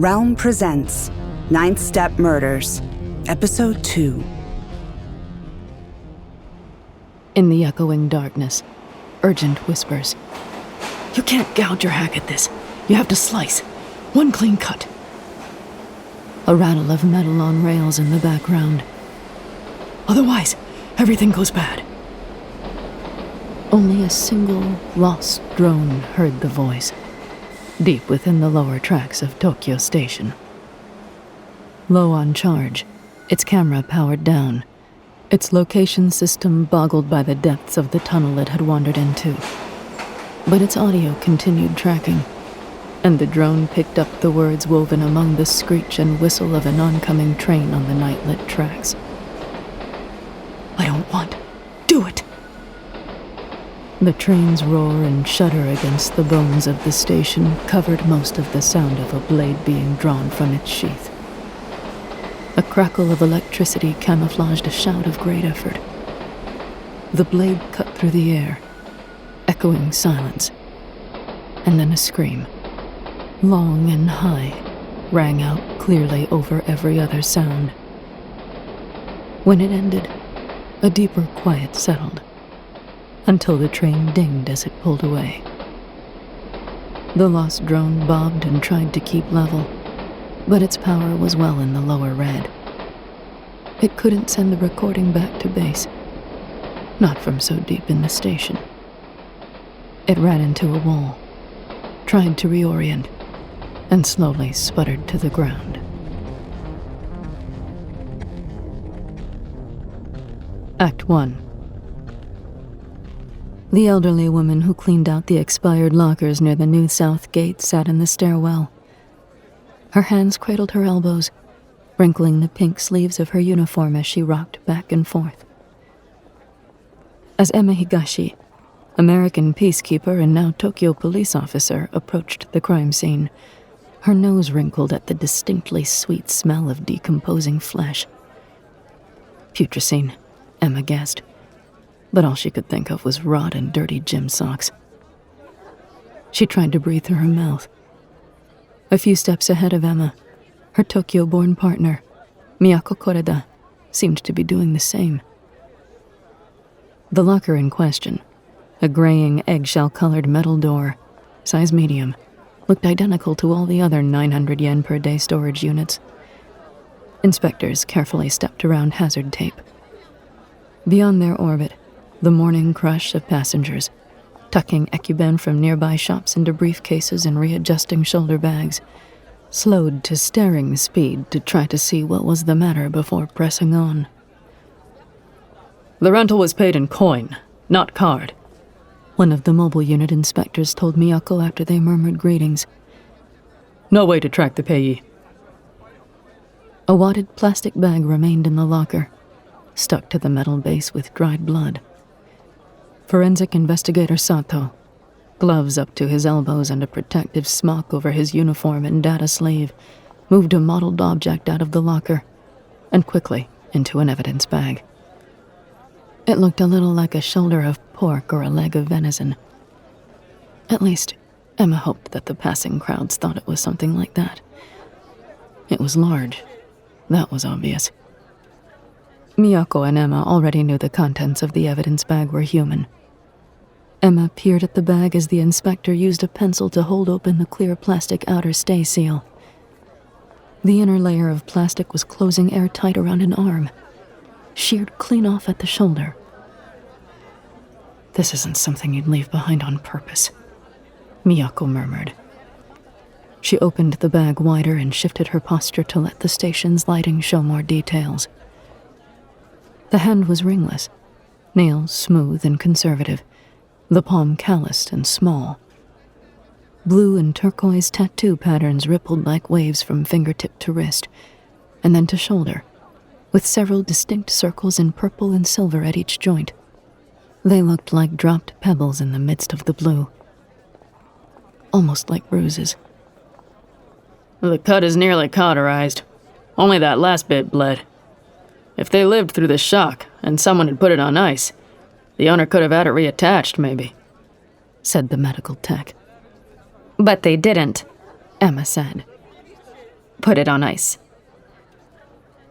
Realm presents Ninth Step Murders, Episode 2. In the echoing darkness, urgent whispers. You can't gouge or hack at this. You have to slice. One clean cut. A rattle of metal on rails in the background. Otherwise, everything goes bad. Only a single lost drone heard the voice, deep within the lower tracks of Tokyo Station. Low on charge, its camera powered down, its location system boggled by the depths of the tunnel it had wandered into. But its audio continued tracking, and the drone picked up the words woven among the screech and whistle of an oncoming train on the night-lit tracks. I don't want. Do it! The train's roar and shudder against the bones of the station covered most of the sound of a blade being drawn from its sheath. A crackle of electricity camouflaged a shout of great effort. The blade cut through the air, echoing silence, and then a scream, long and high, rang out clearly over every other sound. When it ended, a deeper quiet settled, until the train dinged as it pulled away. The lost drone bobbed and tried to keep level, but its power was well in the lower red. It couldn't send the recording back to base, not from so deep in the station. It ran into a wall, tried to reorient, and slowly sputtered to the ground. Act 1. The elderly woman who cleaned out the expired lockers near the New South Gate sat in the stairwell. Her hands cradled her elbows, wrinkling the pink sleeves of her uniform as she rocked back and forth. As Emma Higashi, American peacekeeper and now Tokyo police officer, approached the crime scene, her nose wrinkled at the distinctly sweet smell of decomposing flesh. Putrescine, Emma guessed, but all she could think of was rot and dirty gym socks. She tried to breathe through her mouth. A few steps ahead of Emma, her Tokyo-born partner, Miyako Koreda, seemed to be doing the same. The locker in question, a graying, eggshell-colored metal door, size medium, looked identical to all the other 900 yen per day storage units. Inspectors carefully stepped around hazard tape. Beyond their orbit, the morning crush of passengers, tucking ecuben from nearby shops into briefcases and readjusting shoulder bags, slowed to staring speed to try to see what was the matter before pressing on. The rental was paid in coin, not card, one of the mobile unit inspectors told Miyako after they murmured greetings. No way to track the payee. A wadded plastic bag remained in the locker, stuck to the metal base with dried blood. Forensic investigator Sato, gloves up to his elbows and a protective smock over his uniform and data sleeve, moved a mottled object out of the locker and quickly into an evidence bag. It looked a little like a shoulder of pork or a leg of venison. At least, Emma hoped that the passing crowds thought it was something like that. It was large. That was obvious. Miyako and Emma already knew the contents of the evidence bag were human. Emma peered at the bag as the inspector used a pencil to hold open the clear plastic outer stay seal. The inner layer of plastic was closing airtight around an arm, sheared clean off at the shoulder. This isn't something you'd leave behind on purpose, Miyako murmured. She opened the bag wider and shifted her posture to let the station's lighting show more details. The hand was ringless, nails smooth and conservative, the palm calloused and small. Blue and turquoise tattoo patterns rippled like waves from fingertip to wrist, and then to shoulder, with several distinct circles in purple and silver at each joint. They looked like dropped pebbles in the midst of the blue, almost like bruises. The cut is nearly cauterized. Only that last bit bled. If they lived through the shock and someone had put it on ice, the owner could have had it reattached, maybe, said the medical tech. But they didn't, Emma said. put it on ice.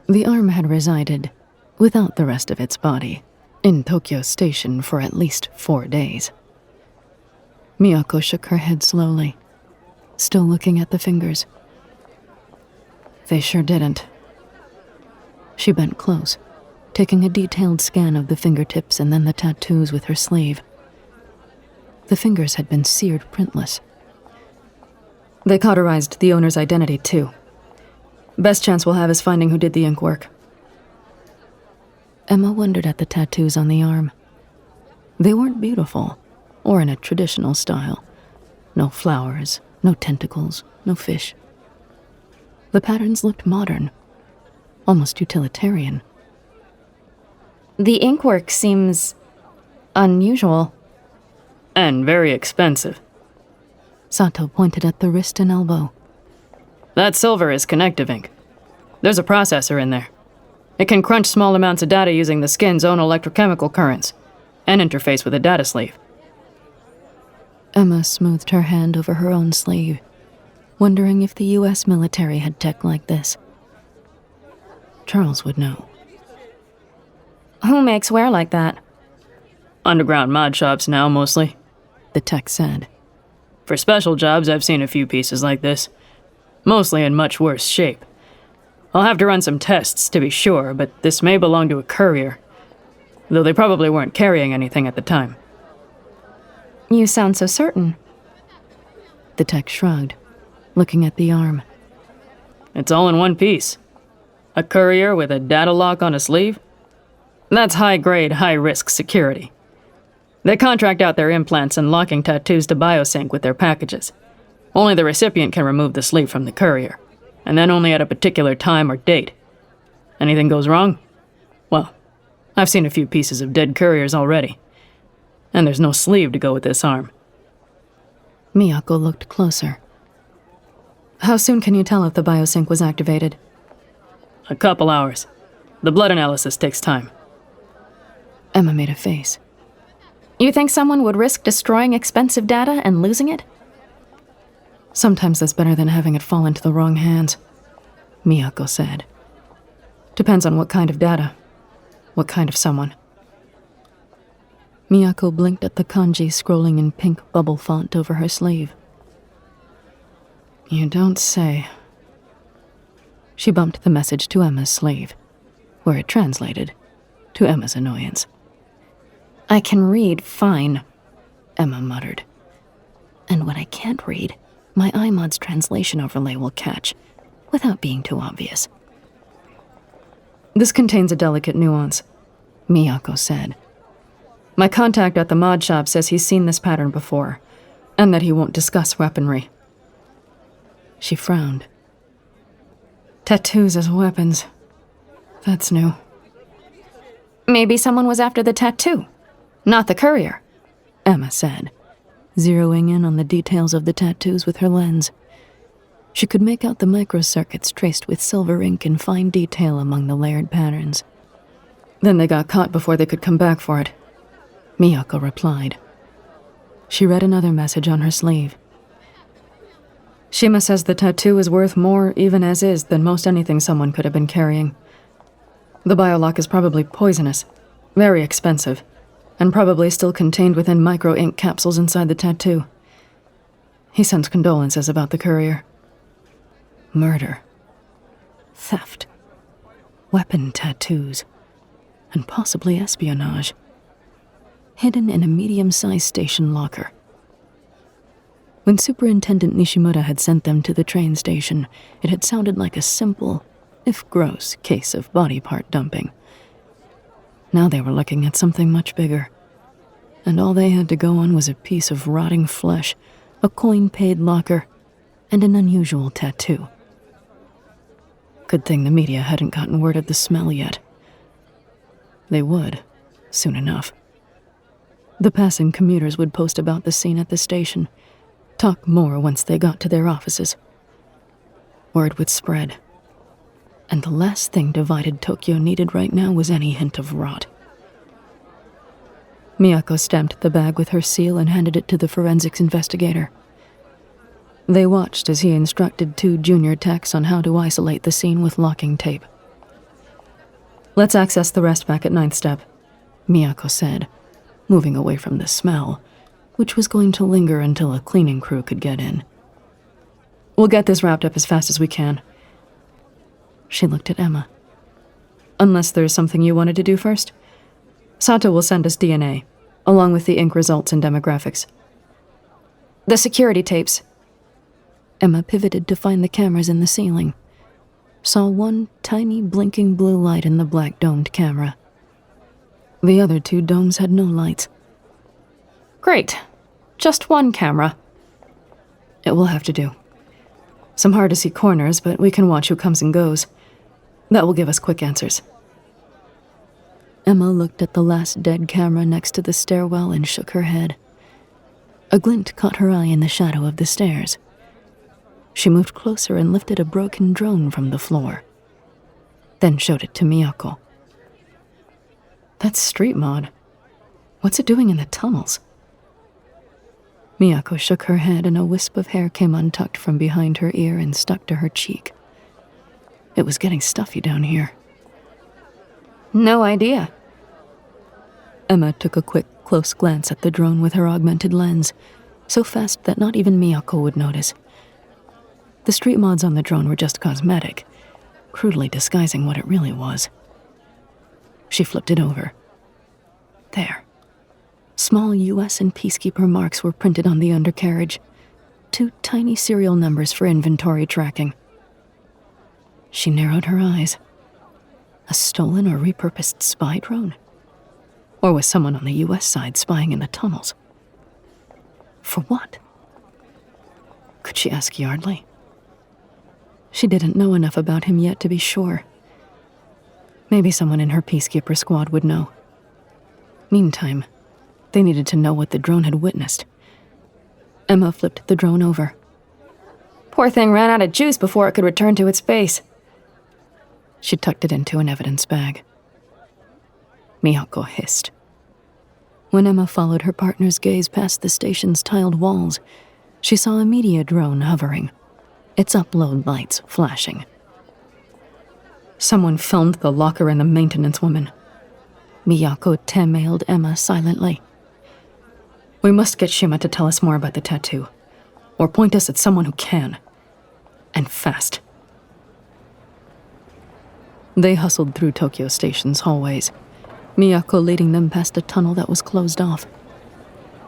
The arm had resided, without the rest of its body, in Tokyo Station for at least 4 days. Miyako shook her head slowly, still looking at the fingers. They sure didn't. She bent close, taking a detailed scan of the fingertips and then the tattoos with her sleeve. The fingers had been seared printless. They cauterized the owner's identity, too. Best chance we'll have is finding who did the ink work. Emma wondered at the tattoos on the arm. They weren't beautiful, or in a traditional style. No flowers, no tentacles, no fish. The patterns looked modern, almost utilitarian. The ink work seems unusual. And very expensive. Sato pointed at the wrist and elbow. That silver is connective ink. There's a processor in there. It can crunch small amounts of data using the skin's own electrochemical currents, and interface with a data sleeve. Emma smoothed her hand over her own sleeve, wondering if the U.S. military had tech like this. Charles would know. Who makes wear like that? Underground mod shops now, mostly. The tech said. For special jobs, I've seen a few pieces like this. Mostly in much worse shape. I'll have to run some tests to be sure, but this may belong to a courier. Though they probably weren't carrying anything at the time. You sound so certain. The tech shrugged, looking at the arm. It's all in one piece. A courier with a data lock on a sleeve? That's high-grade, high-risk security. They contract out their implants and locking tattoos to biosync with their packages. Only the recipient can remove the sleeve from the courier, and then only at a particular time or date. Anything goes wrong? Well, I've seen a few pieces of dead couriers already. And there's no sleeve to go with this arm. Miyako looked closer. How soon can you tell if the biosync was activated? A couple hours. The blood analysis takes time. Emma made a face. You think someone would risk destroying expensive data and losing it? Sometimes that's better than having it fall into the wrong hands, Miyako said. Depends on what kind of data. What kind of someone. Miyako blinked at the kanji scrolling in pink bubble font over her sleeve. You don't say. She bumped the message to Emma's sleeve, where it translated, to Emma's annoyance. I can read fine, Emma muttered. And when I can't read, my iMod's translation overlay will catch, without being too obvious. This contains a delicate nuance, Miyako said. My contact at the mod shop says he's seen this pattern before, and that he won't discuss weaponry. She frowned. Tattoos as weapons. That's new. Maybe someone was after the tattoo, not the courier, Emma said, zeroing in on the details of the tattoos with her lens. She could make out the microcircuits traced with silver ink in fine detail among the layered patterns. Then they got caught before they could come back for it, Miyako replied. She read another message on her sleeve. Shima says the tattoo is worth more, even as is, than most anything someone could have been carrying. The biolock is probably poisonous, very expensive, and probably still contained within micro-ink capsules inside the tattoo. He sends condolences about the courier. Murder. Theft. Weapon tattoos. And possibly espionage. Hidden in a medium-sized station locker. When Superintendent Nishimura had sent them to the train station, it had sounded like a simple, if gross, case of body part dumping. Now they were looking at something much bigger. And all they had to go on was a piece of rotting flesh, a coin-paid locker, and an unusual tattoo. Good thing the media hadn't gotten word of the smell yet. They would, soon enough. The passing commuters would post about the scene at the station, talk more once they got to their offices. Word would spread. And the last thing divided Tokyo needed right now was any hint of rot. Miyako stamped the bag with her seal and handed it to the forensics investigator. They watched as he instructed 2 junior techs on how to isolate the scene with locking tape. "Let's access the rest back at 9th Step," Miyako said, moving away from the smell, which was going to linger until a cleaning crew could get in. "We'll get this wrapped up as fast as we can." She looked at Emma. "Unless there's something you wanted to do first? Sato will send us DNA, along with the ink results and demographics." "The security tapes." Emma pivoted to find the cameras in the ceiling. Saw one tiny blinking blue light in the black domed camera. The other 2 domes had no lights. "Great. Just one camera." "It will have to do. Some hard-to-see corners, but we can watch who comes and goes. That will give us quick answers." Emma looked at the last dead camera next to the stairwell and shook her head. A glint caught her eye in the shadow of the stairs. She moved closer and lifted a broken drone from the floor, then showed it to Miyako. "That's street mod. What's it doing in the tunnels?" Miyako shook her head and a wisp of hair came untucked from behind her ear and stuck to her cheek. It was getting stuffy down here. "No idea." Emma took a quick, close glance at the drone with her augmented lens, so fast that not even Miyako would notice. The street mods on the drone were just cosmetic, crudely disguising what it really was. She flipped it over. There. Small US and Peacekeeper marks were printed on the undercarriage. 2 tiny serial numbers for inventory tracking. She narrowed her eyes. A stolen or repurposed spy drone? Or was someone on the US side spying in the tunnels? For what? Could she ask Yardley? She didn't know enough about him yet to be sure. Maybe someone in her Peacekeeper squad would know. Meantime, they needed to know what the drone had witnessed. Emma flipped the drone over. "Poor thing ran out of juice before it could return to its base." She tucked it into an evidence bag. Miyako hissed. When Emma followed her partner's gaze past the station's tiled walls, she saw a media drone hovering, its upload lights flashing. Someone filmed the locker and the maintenance woman. Miyako temailed Emma silently. "We must get Shima to tell us more about the tattoo, or point us at someone who can. And fast." They hustled through Tokyo Station's hallways, Miyako leading them past a tunnel that was closed off.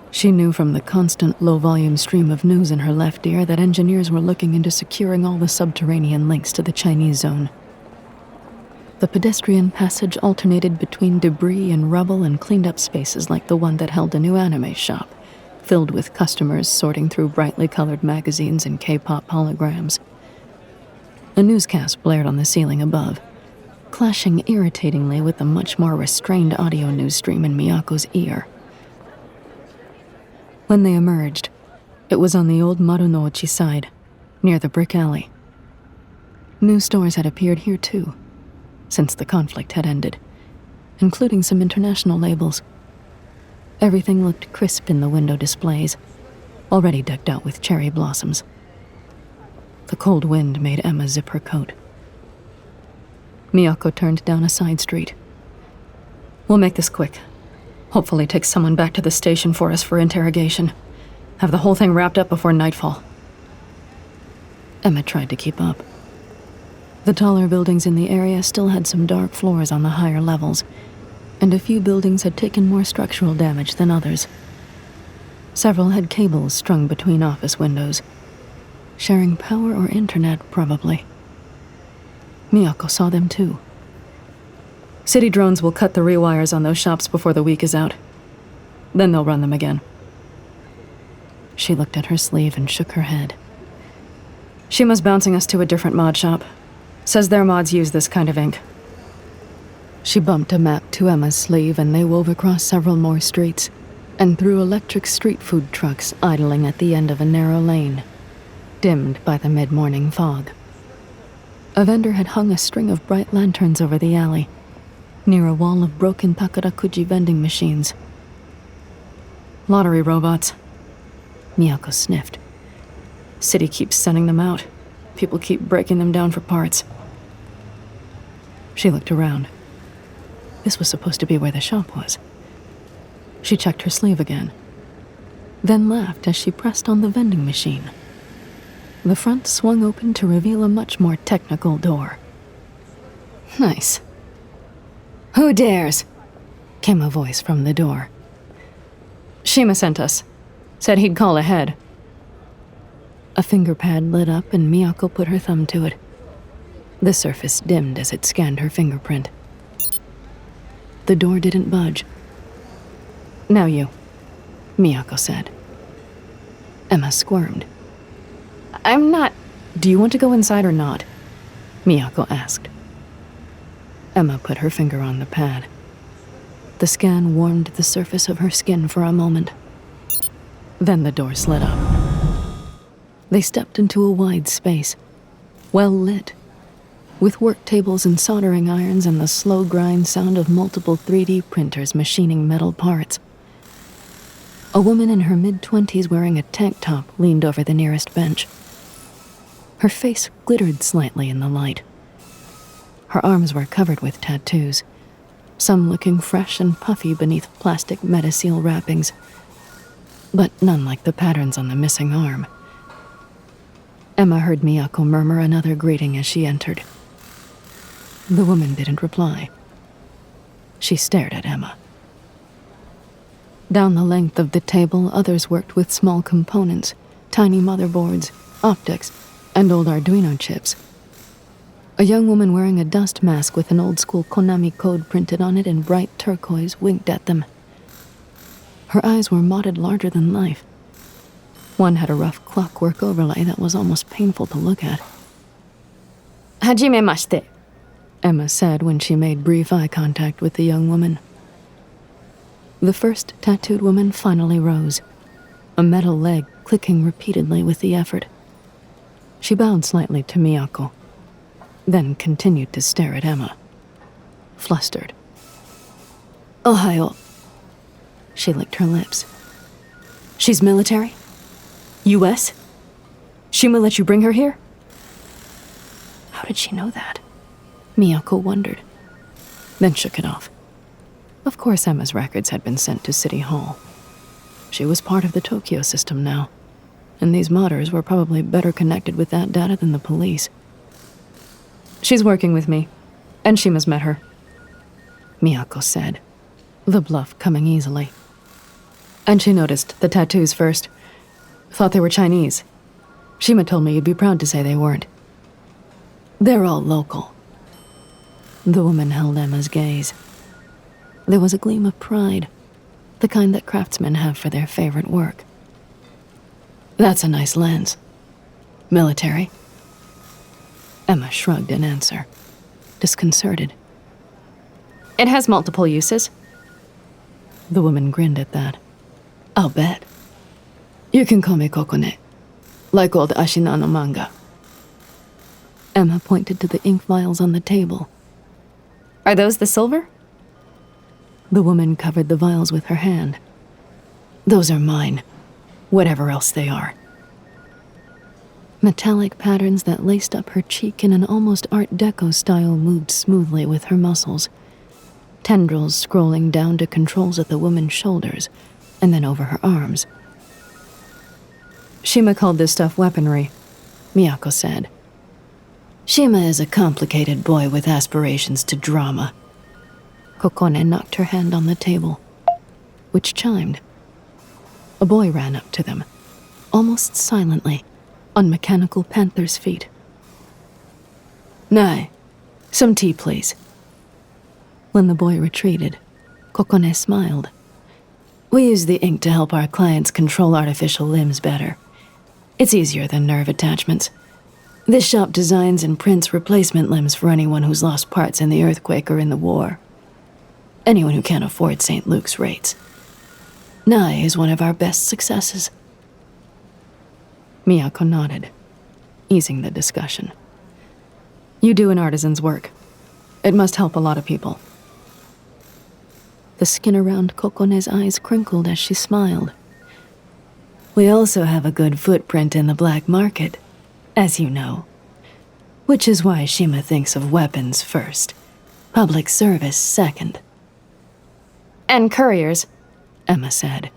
She knew from the constant low-volume stream of news in her left ear that engineers were looking into securing all the subterranean links to the Chinese zone. The pedestrian passage alternated between debris and rubble and cleaned-up spaces like the one that held a new anime shop, filled with customers sorting through brightly colored magazines and K-pop holograms. A newscast blared on the ceiling above, clashing irritatingly with the much more restrained audio news stream in Miyako's ear. When they emerged, it was on the old Marunouchi side, near the brick alley. New stores had appeared here too, since the conflict had ended, including some international labels. Everything looked crisp in the window displays, already decked out with cherry blossoms. The cold wind made Emma zip her coat. Miyako turned down a side street. "We'll make this quick. Hopefully take someone back to the station for us for interrogation. Have the whole thing wrapped up before nightfall." Emma tried to keep up. The taller buildings in the area still had some dark floors on the higher levels, and a few buildings had taken more structural damage than others. Several had cables strung between office windows, sharing power or internet, probably. Miyako saw them too. "City drones will cut the rewires on those shops before the week is out. Then they'll run them again." She looked at her sleeve and shook her head. "Shima's bouncing us to a different mod shop. Says their mods use this kind of ink." She bumped a map to Emma's sleeve and they wove across several more streets and through electric street food trucks idling at the end of a narrow lane, dimmed by the mid-morning fog. A vendor had hung a string of bright lanterns over the alley, near a wall of broken Takarakuji vending machines. "Lottery robots," Miyako sniffed. City keeps sending them out. People keep breaking them down for parts. She looked around. This was supposed to be where the shop was. She checked her sleeve again, then laughed as she pressed on the vending machine. The front swung open to reveal a much more technical door. Nice. "Who dares?" came a voice from the door. Shima sent us. Said he'd call ahead. A finger pad lit up and Miyako put her thumb to it. The surface dimmed as it scanned her fingerprint. The door didn't budge. Now you, Miyako said. Emma squirmed. I'm not. Do you want to go inside or not? Miyako asked. Emma put her finger on the pad. The scan warmed the surface of her skin for a moment. Then the door slid up. They stepped into a wide space, well lit, with work tables and soldering irons and the slow grind sound of multiple 3D printers machining metal parts. A woman in her mid-20s wearing a tank top leaned over the nearest bench. Her face glittered slightly in the light. Her arms were covered with tattoos, some looking fresh and puffy beneath plastic Metaseal wrappings, but none like the patterns on the missing arm. Emma heard Miyako murmur another greeting as she entered. The woman didn't reply. She stared at Emma. Down the length of the table, others worked with small components, tiny motherboards, optics, and old Arduino chips. A young woman wearing a dust mask with an old-school Konami code printed on it in bright turquoise winked at them. Her eyes were modded larger than life. One had a rough clockwork overlay that was almost painful to look at. Hajimemashite, Emma said when she made brief eye contact with the young woman. The first tattooed woman finally rose, a metal leg clicking repeatedly with the effort. She bowed slightly to Miyako, then continued to stare at Emma, flustered. Ohayo. She licked her lips. She's military? U.S.? Shima let you bring her here? How did she know that? Miyako wondered, then shook it off. Of course Emma's records had been sent to City Hall. She was part of the Tokyo system now, and these modders were probably better connected with that data than the police. She's working with me, and Shima's met her, Miyako said, the bluff coming easily. And she noticed the tattoos first. Thought they were Chinese. Shima told me you'd be proud to say they weren't. They're all local. The woman held Emma's gaze. There was a gleam of pride, the kind that craftsmen have for their favorite work. That's a nice lens. Military? Emma shrugged in answer, disconcerted. It has multiple uses. The woman grinned at that. I'll bet. You can call me Kokone, like old Ashina no manga. Emma pointed to the ink vials on the table. Are those the silver? The woman covered the vials with her hand. Those are mine, whatever else they are. Metallic patterns that laced up her cheek in an almost Art Deco style moved smoothly with her muscles, tendrils scrolling down to controls at the woman's shoulders and then over her arms. Shima called this stuff weaponry, Miyako said. Shima is a complicated boy with aspirations to drama. Kokone knocked her hand on the table, which chimed. A boy ran up to them, almost silently, on mechanical panther's feet. Nai, some tea, please. When the boy retreated, Kokone smiled. We use the ink to help our clients control artificial limbs better. It's easier than nerve attachments. This shop designs and prints replacement limbs for anyone who's lost parts in the earthquake or in the war. Anyone who can't afford St. Luke's rates. Nai is one of our best successes. Miyako nodded, easing the discussion. You do an artisan's work. It must help a lot of people. The skin around Kokone's eyes crinkled as she smiled. We also have a good footprint in the black market, as you know. Which is why Shima thinks of weapons first, public service second. And couriers, Emma said.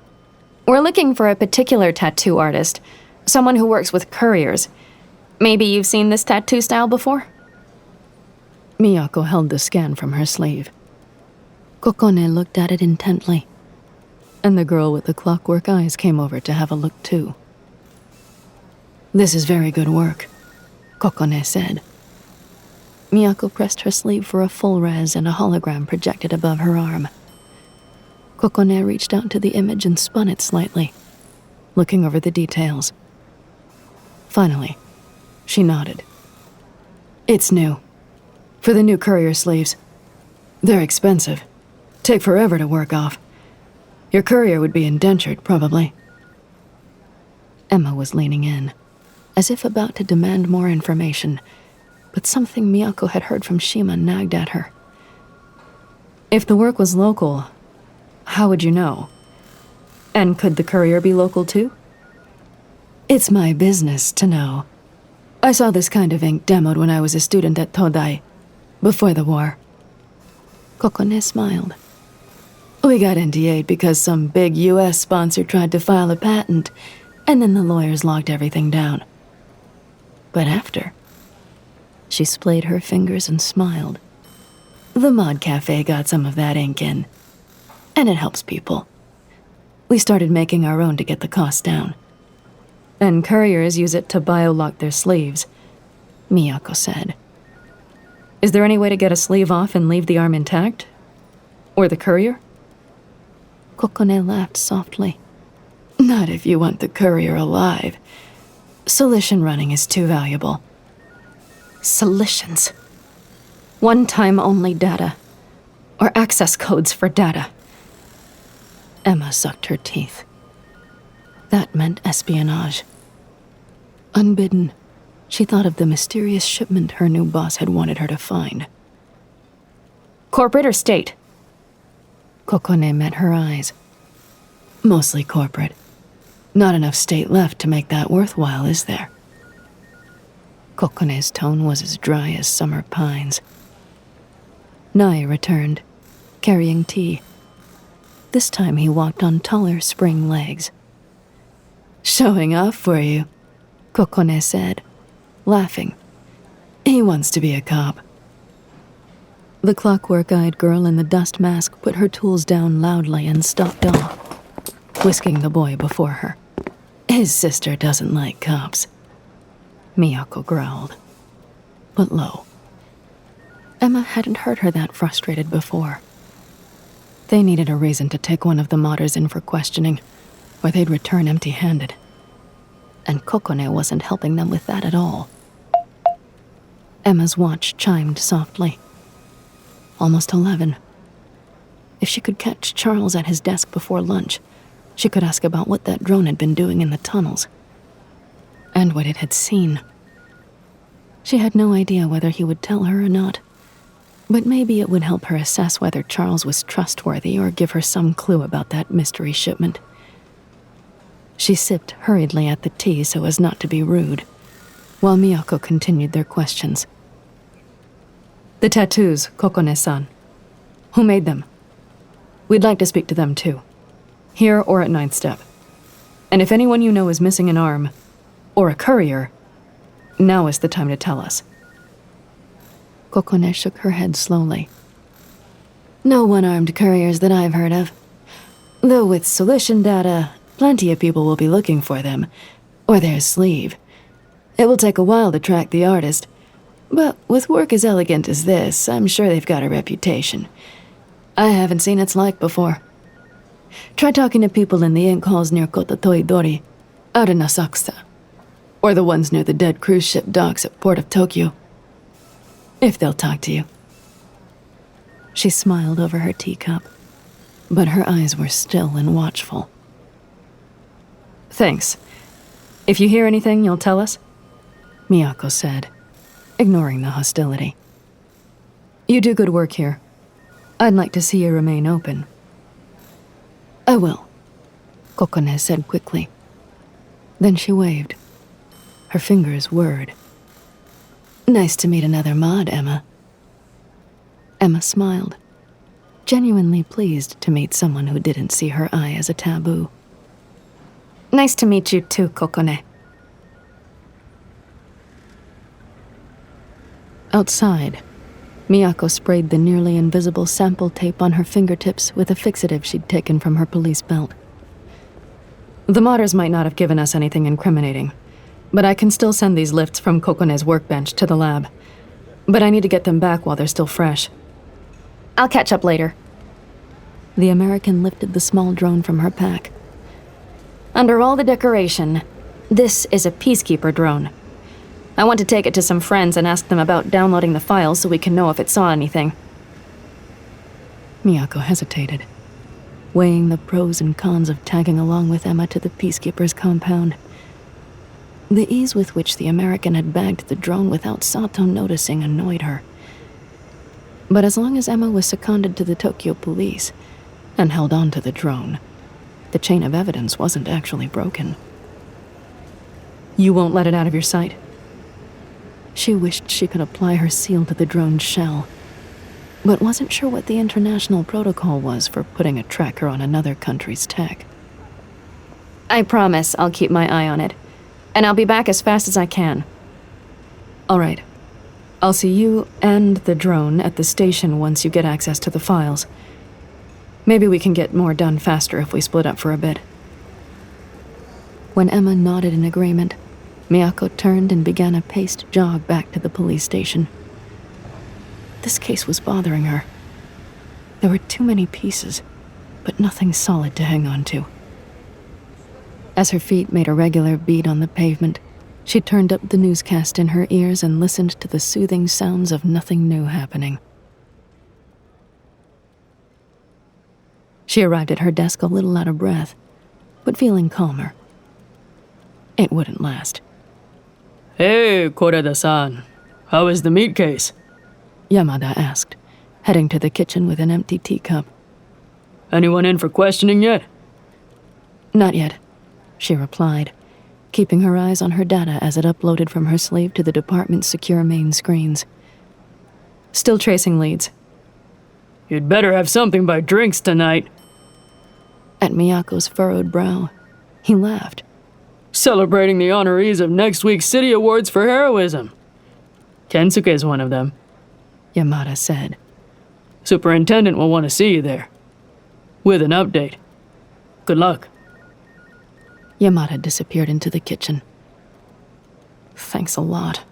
We're looking for a particular tattoo artist, someone who works with couriers. Maybe you've seen this tattoo style before? Miyako held the scan from her sleeve. Kokone looked at it intently, and the girl with the clockwork eyes came over to have a look too. This is very good work, Kokone said. Miyako pressed her sleeve for a full res and a hologram projected above her arm. Kokone reached out to the image and spun it slightly, looking over the details. Finally, she nodded. It's new. For the new courier sleeves. They're expensive. Take forever to work off. Your courier would be indentured, probably. Emma was leaning in, as if about to demand more information, but something Miyako had heard from Shima nagged at her. If the work was local, how would you know? And could the courier be local too? It's my business to know. I saw this kind of ink demoed when I was a student at Todai, before the war. Kokone smiled. We got NDA'd because some big US sponsor tried to file a patent, and then the lawyers locked everything down. But after, she splayed her fingers and smiled. The Mod Cafe got some of that ink in, and it helps people. We started making our own to get the cost down. And couriers use it to bio-lock their sleeves, Miyako said. Is there any way to get a sleeve off and leave the arm intact? Or the courier? Kokone laughed softly. Not if you want the courier alive. Solution running is too valuable. Solutions. One-time only data. Or access codes for data. Emma sucked her teeth. That meant espionage. Unbidden, she thought of the mysterious shipment her new boss had wanted her to find. Corporate or state? Kokone met her eyes. Mostly corporate. Not enough state left to make that worthwhile, is there? Kokone's tone was as dry as summer pines. Nai returned, carrying tea. This time he walked on taller spring legs. Showing off for you, Kokone said, laughing. He wants to be a cop. The clockwork-eyed girl in the dust mask put her tools down loudly and stopped off, whisking the boy before her. His sister doesn't like cops. Miyako growled, but low. Emma hadn't heard her that frustrated before. They needed a reason to take one of the modders in for questioning, or they'd return empty-handed. And Kokone wasn't helping them with that at all. Emma's watch chimed softly. Almost 11. If she could catch Charles at his desk before lunch, she could ask about what that drone had been doing in the tunnels. And what it had seen. She had no idea whether he would tell her or not, but maybe it would help her assess whether Charles was trustworthy or give her some clue about that mystery shipment. She sipped hurriedly at the tea so as not to be rude, while Miyako continued their questions. The tattoos, Kokone-san. Who made them? We'd like to speak to them too. Here or at Ninth Step. And if anyone you know is missing an arm, or a courier, now is the time to tell us. Kokone shook her head slowly. No one-armed couriers that I've heard of. Though with solution data, plenty of people will be looking for them, or their sleeve. It will take a while to track the artist, but with work as elegant as this, I'm sure they've got a reputation. I haven't seen its like before. Try talking to people in the ink halls near Kota Toidori, out in Asakusa, or the ones near the dead cruise ship docks at Port of Tokyo. If they'll talk to you. She smiled over her teacup, but her eyes were still and watchful. Thanks. If you hear anything, you'll tell us? Miyako said, ignoring the hostility. You do good work here. I'd like to see you remain open. I will, Kokone said quickly. Then she waved. Her fingers whirred. Nice to meet another mod, Emma. Emma smiled, genuinely pleased to meet someone who didn't see her eye as a taboo. Nice to meet you too, Kokone. Outside, Miyako sprayed the nearly invisible sample tape on her fingertips with a fixative she'd taken from her police belt. The modders might not have given us anything incriminating, but I can still send these lifts from Kokone's workbench to the lab. But I need to get them back while they're still fresh. I'll catch up later. The American lifted the small drone from her pack. Under all the decoration, this is a peacekeeper drone. I want to take it to some friends and ask them about downloading the files so we can know if it saw anything. Miyako hesitated, weighing the pros and cons of tagging along with Emma to the Peacekeeper's compound. The ease with which the American had bagged the drone without Sato noticing annoyed her. But as long as Emma was seconded to the Tokyo police and held on to the drone, the chain of evidence wasn't actually broken. You won't let it out of your sight? She wished she could apply her seal to the drone's shell, but wasn't sure what the international protocol was for putting a tracker on another country's tech. I promise I'll keep my eye on it, and I'll be back as fast as I can. All right. I'll see you and the drone at the station once you get access to the files. Maybe we can get more done faster if we split up for a bit. When Emma nodded in agreement, Miyako turned and began a paced jog back to the police station. This case was bothering her. There were too many pieces, but nothing solid to hang on to. As her feet made a regular beat on the pavement, she turned up the newscast in her ears and listened to the soothing sounds of nothing new happening. She arrived at her desk a little out of breath, but feeling calmer. It wouldn't last. Hey, Koreda-san. How is the meat case? Yamada asked, heading to the kitchen with an empty teacup. Anyone in for questioning yet? Not yet, she replied, keeping her eyes on her data as it uploaded from her sleeve to the department's secure main screens. Still tracing leads. You'd better have something by drinks tonight. At Miyako's furrowed brow, he laughed. Celebrating the honorees of next week's City Awards for heroism. Kensuke is one of them, Yamada said. Superintendent will want to see you there. With an update. Good luck. Yamada disappeared into the kitchen. Thanks a lot,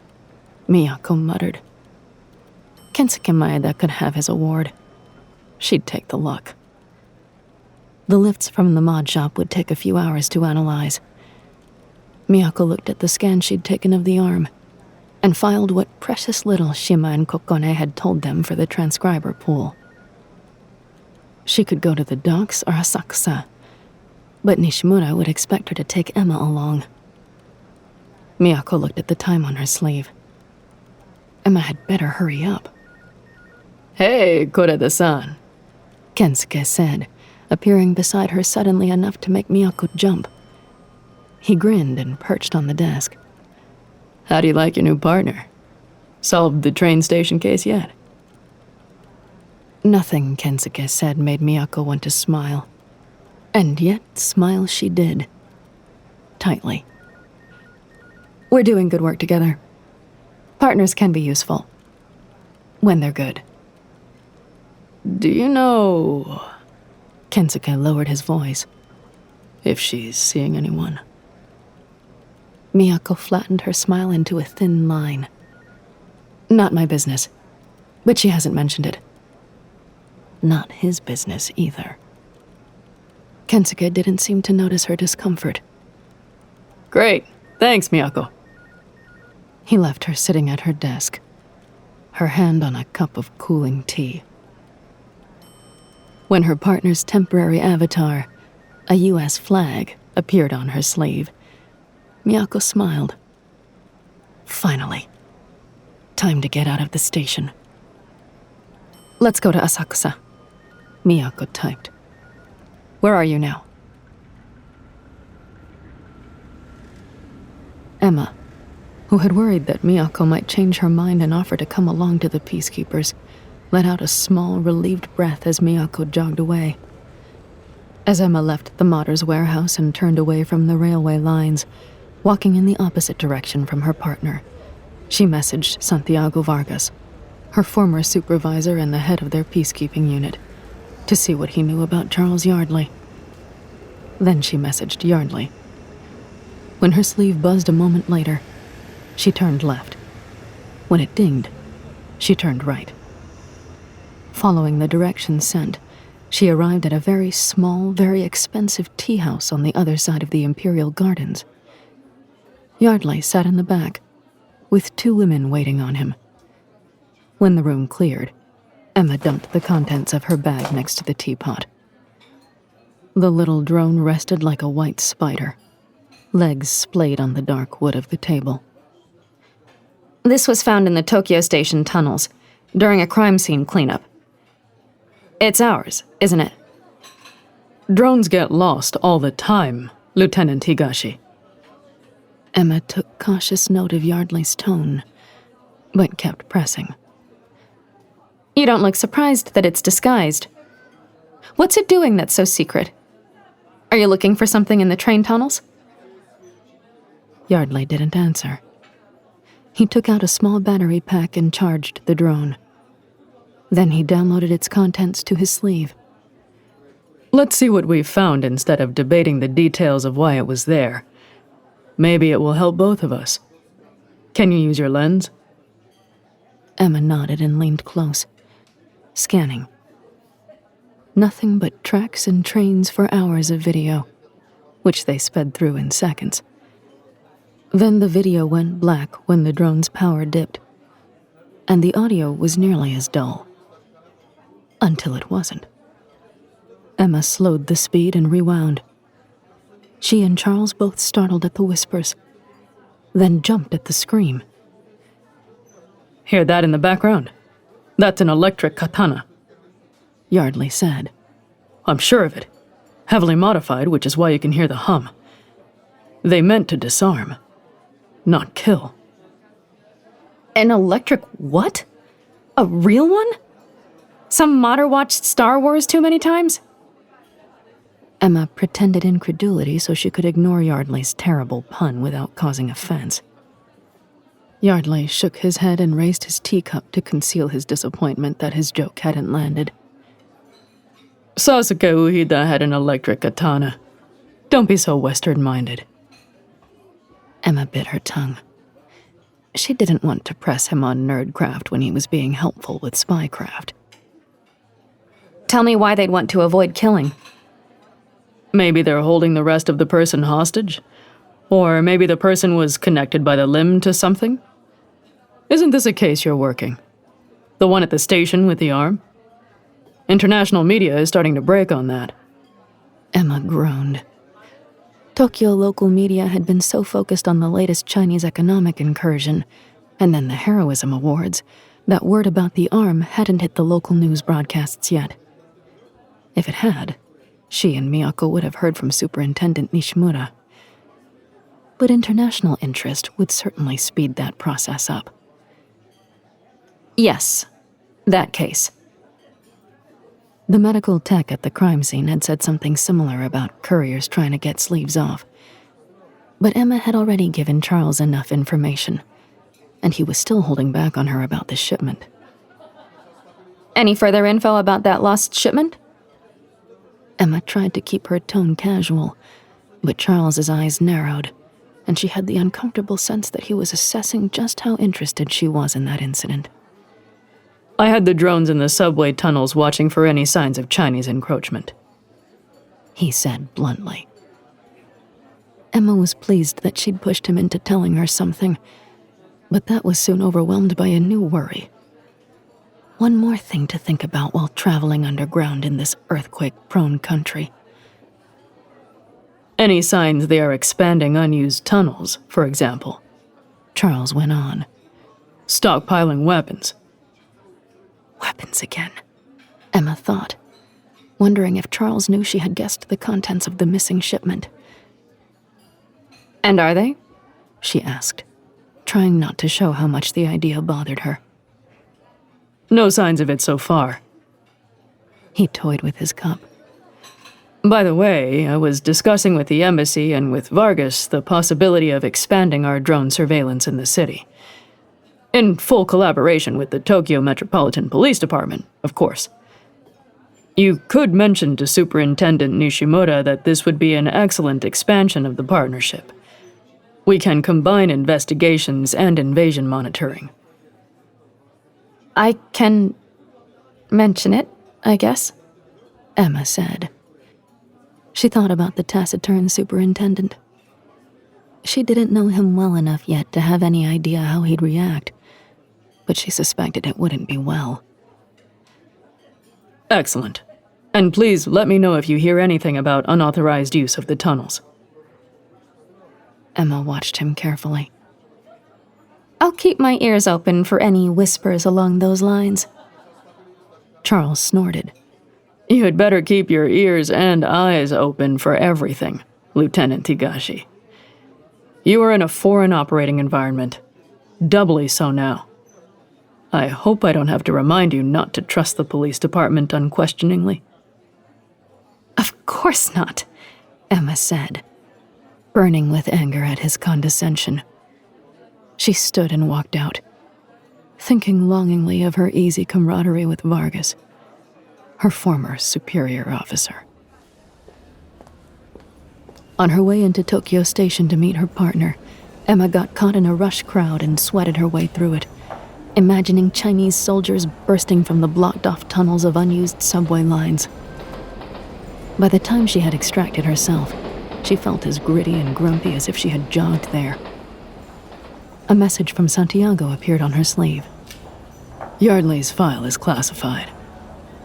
Miyako muttered. Kensuke Maeda could have his award. She'd take the luck. The lifts from the mod shop would take a few hours to analyze. Miyako looked at the scan she'd taken of the arm and filed what precious little Shima and Kokone had told them for the transcriber pool. She could go to the docks or Asakusa, but Nishimura would expect her to take Emma along. Miyako looked at the time on her sleeve. Emma had better hurry up. Hey, Koreda-san, Kensuke said, appearing beside her suddenly enough to make Miyako jump. He grinned and perched on the desk. How do you like your new partner? Solved the train station case yet? Nothing Kensuke said made Miyako want to smile. And yet, smile she did. Tightly. We're doing good work together. Partners can be useful. When they're good. Do you know... Kensuke lowered his voice. If she's seeing anyone? Miyako flattened her smile into a thin line. Not my business. But she hasn't mentioned it. Not his business either. Kensuke didn't seem to notice her discomfort. Great. Thanks, Miyako. He left her sitting at her desk, her hand on a cup of cooling tea. When her partner's temporary avatar, a U.S. flag, appeared on her sleeve, Miyako smiled. Finally. Time to get out of the station. Let's go to Asakusa, Miyako typed. Where are you now? Emma, who had worried that Miyako might change her mind and offer to come along to the peacekeepers, let out a small, relieved breath as Miyako jogged away. As Emma left the Modder's warehouse and turned away from the railway lines, walking in the opposite direction from her partner, she messaged Santiago Vargas, her former supervisor and the head of their peacekeeping unit, to see what he knew about Charles Yardley. Then she messaged Yardley. When her sleeve buzzed a moment later, she turned left. When it dinged, she turned right. Following the directions sent, she arrived at a very small, very expensive tea house on the other side of the Imperial Gardens. Yardley sat in the back, with 2 women waiting on him. When the room cleared, Emma dumped the contents of her bag next to the teapot. The little drone rested like a white spider, legs splayed on the dark wood of the table. This was found in the Tokyo Station tunnels, during a crime scene cleanup. It's ours, isn't it? Drones get lost all the time, Lieutenant Higashi. Emma took cautious note of Yardley's tone, but kept pressing. You don't look surprised that it's disguised. What's it doing that's so secret? Are you looking for something in the train tunnels? Yardley didn't answer. He took out a small battery pack and charged the drone. Then he downloaded its contents to his sleeve. Let's see what we've found instead of debating the details of why it was there. Maybe it will help both of us. Can you use your lens? Emma nodded and leaned close, scanning. Nothing but tracks and trains for hours of video, which they sped through in seconds. Then the video went black when the drone's power dipped, and the audio was nearly as dull. Until it wasn't. Emma slowed the speed and rewound. She and Charles both startled at the whispers, then jumped at the scream. Hear that in the background? That's an electric katana, Yardley said. I'm sure of it. Heavily modified, which is why you can hear the hum. They meant to disarm, not kill. An electric what? A real one? Some modder watched Star Wars too many times? Emma pretended incredulity so she could ignore Yardley's terrible pun without causing offense. Yardley shook his head and raised his teacup to conceal his disappointment that his joke hadn't landed. Sasuke Uehida had an electric katana. Don't be so Western-minded. Emma bit her tongue. She didn't want to press him on nerdcraft when he was being helpful with spycraft. Tell me why they'd want to avoid killing. Maybe they're holding the rest of the person hostage? Or maybe the person was connected by the limb to something? Isn't this a case you're working? The one at the station with the arm? International media is starting to break on that. Emma groaned. Tokyo local media had been so focused on the latest Chinese economic incursion, and then the heroism awards, that word about the arm hadn't hit the local news broadcasts yet. If it had, she and Miyako would have heard from Superintendent Nishimura. But international interest would certainly speed that process up. Yes, that case. The medical tech at the crime scene had said something similar about couriers trying to get sleeves off. But Emma had already given Charles enough information, and he was still holding back on her about the shipment. Any further info about that lost shipment? Emma tried to keep her tone casual, but Charles's eyes narrowed, and she had the uncomfortable sense that he was assessing just how interested she was in that incident. I had the drones in the subway tunnels watching for any signs of Chinese encroachment, he said bluntly. Emma was pleased that she'd pushed him into telling her something, but that was soon overwhelmed by a new worry. One more thing to think about while traveling underground in this earthquake-prone country. Any signs they are expanding unused tunnels, for example? Charles went on. Stockpiling weapons. Weapons again, Emma thought, wondering if Charles knew she had guessed the contents of the missing shipment. And are they? she asked, trying not to show how much the idea bothered her. No signs of it so far. He toyed with his cup. By the way, I was discussing with the embassy and with Vargas the possibility of expanding our drone surveillance in the city. In full collaboration with the Tokyo Metropolitan Police Department, of course. You could mention to Superintendent Nishimura that this would be an excellent expansion of the partnership. We can combine investigations and invasion monitoring. I can mention it, I guess, Emma said. She thought about the taciturn superintendent. She didn't know him well enough yet to have any idea how he'd react, but she suspected it wouldn't be well. Excellent. And please let me know if you hear anything about unauthorized use of the tunnels. Emma watched him carefully. I'll keep my ears open for any whispers along those lines. Charles snorted. You had better keep your ears and eyes open for everything, Lieutenant Higashi. You are in a foreign operating environment. Doubly so now. I hope I don't have to remind you not to trust the police department unquestioningly. Of course not, Emma said, burning with anger at his condescension. She stood and walked out, thinking longingly of her easy camaraderie with Vargas, her former superior officer. On her way into Tokyo Station to meet her partner, Emma got caught in a rush crowd and sweated her way through it, imagining Chinese soldiers bursting from the blocked-off tunnels of unused subway lines. By the time she had extracted herself, she felt as gritty and grumpy as if she had jogged there. A message from Santiago appeared on her sleeve. Yardley's file is classified.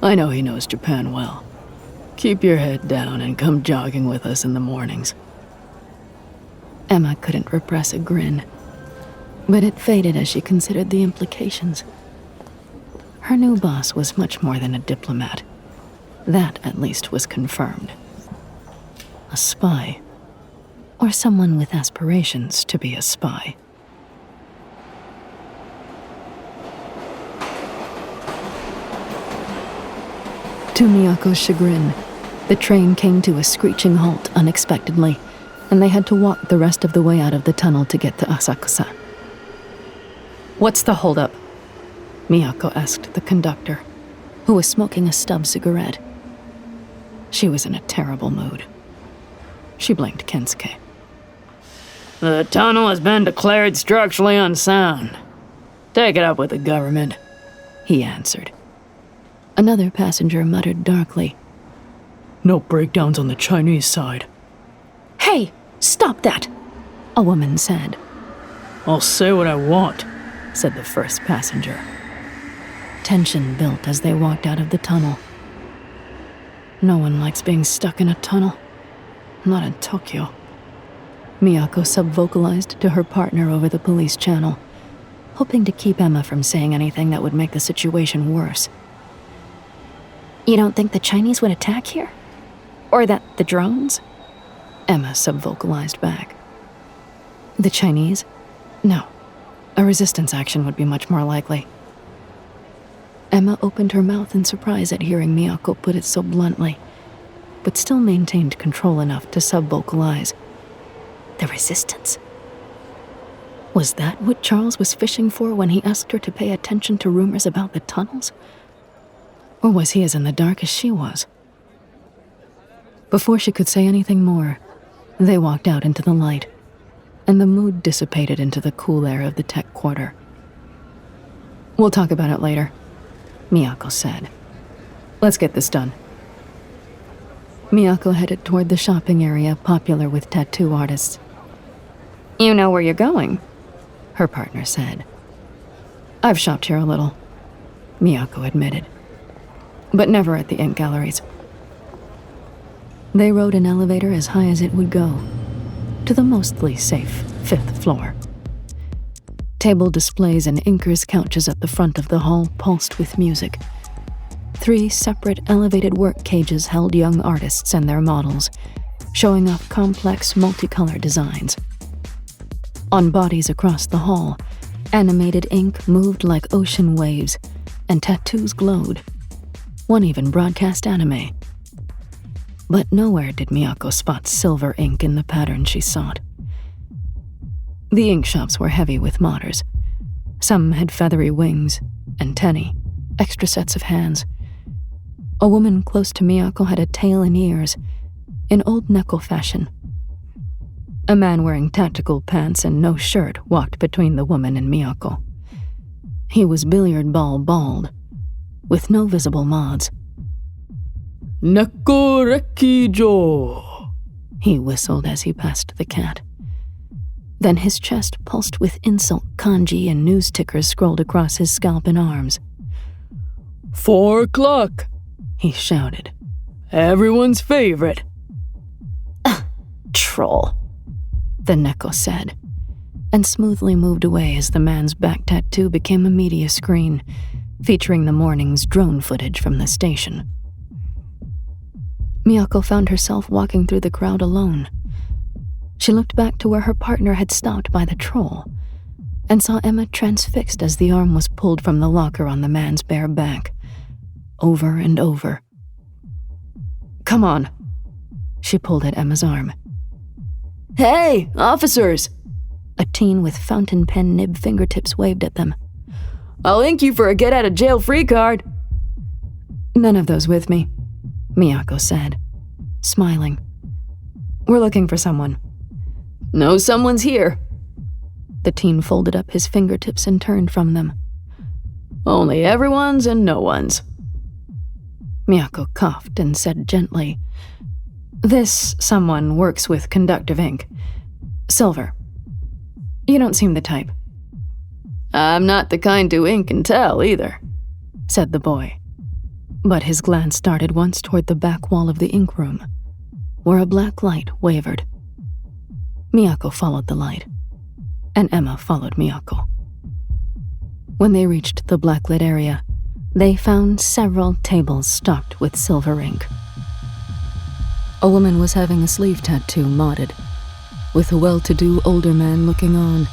I know he knows Japan well. Keep your head down and come jogging with us in the mornings. Emma couldn't repress a grin, but it faded as she considered the implications. Her new boss was much more than a diplomat. That, at least, was confirmed. A spy, or someone with aspirations to be a spy. To Miyako's chagrin, the train came to a screeching halt unexpectedly, and they had to walk the rest of the way out of the tunnel to get to Asakusa. What's the holdup? Miyako asked the conductor, who was smoking a stub cigarette. She was in a terrible mood. She blinked Kensuke. The tunnel has been declared structurally unsound. Take it up with the government, he answered. Another passenger muttered darkly. No breakdowns on the Chinese side. Hey, stop that, a woman said. I'll say what I want, said the first passenger. Tension built as they walked out of the tunnel. No one likes being stuck in a tunnel. Not in Tokyo. Miyako subvocalized to her partner over the police channel, hoping to keep Emma from saying anything that would make the situation worse. You don't think the Chinese would attack here? Or that the drones? Emma subvocalized back. The Chinese? No. A resistance action would be much more likely. Emma opened her mouth in surprise at hearing Miyako put it so bluntly, but still maintained control enough to subvocalize. The resistance? Was that what Charles was fishing for when he asked her to pay attention to rumors about the tunnels? Or was he as in the dark as she was? Before she could say anything more, they walked out into the light, and the mood dissipated into the cool air of the tech quarter. We'll talk about it later, Miyako said. Let's get this done. Miyako headed toward the shopping area popular with tattoo artists. You know where you're going, her partner said. I've shopped here a little, Miyako admitted, but never at the ink galleries. They rode an elevator as high as it would go, to the mostly safe 5th floor. Table displays and inkers' couches at the front of the hall pulsed with music. 3 separate elevated work cages held young artists and their models, showing off complex multicolor designs. On bodies across the hall, animated ink moved like ocean waves, and tattoos glowed. One even broadcast anime. But nowhere did Miyako spot silver ink in the pattern she sought. The ink shops were heavy with modders. Some had feathery wings, antennae, extra sets of hands. A woman close to Miyako had a tail and ears, in old Neko fashion. A man wearing tactical pants and no shirt walked between the woman and Miyako. He was billiard ball bald, with no visible mods. Neko Rekijo, he whistled as he passed the cat. Then his chest pulsed with insult kanji and news tickers scrolled across his scalp and arms. 4 o'clock, he shouted. Everyone's favorite. Troll, the Neko said, and smoothly moved away as the man's back tattoo became a media screen, featuring the morning's drone footage from the station. Miyako found herself walking through the crowd alone. She looked back to where her partner had stopped by the troll, and saw Emma transfixed as the arm was pulled from the locker on the man's bare back, over and over. Come on. She pulled at Emma's arm. Hey, officers! A teen with fountain pen nib fingertips waved at them. I'll ink you for a get-out-of-jail-free card. None of those with me, Miyako said, smiling. We're looking for someone. No, someone's here. The teen folded up his fingertips and turned from them. Only everyone's and no one's. Miyako coughed and said gently, This someone works with conductive ink. Silver. You don't seem the type. I'm not the kind to ink and tell, either, said the boy. But his glance darted once toward the back wall of the ink room, where a black light wavered. Miyako followed the light, and Emma followed Miyako. When they reached the blacklit area, they found several tables stocked with silver ink. A woman was having a sleeve tattoo modded, with a well-to-do older man looking on,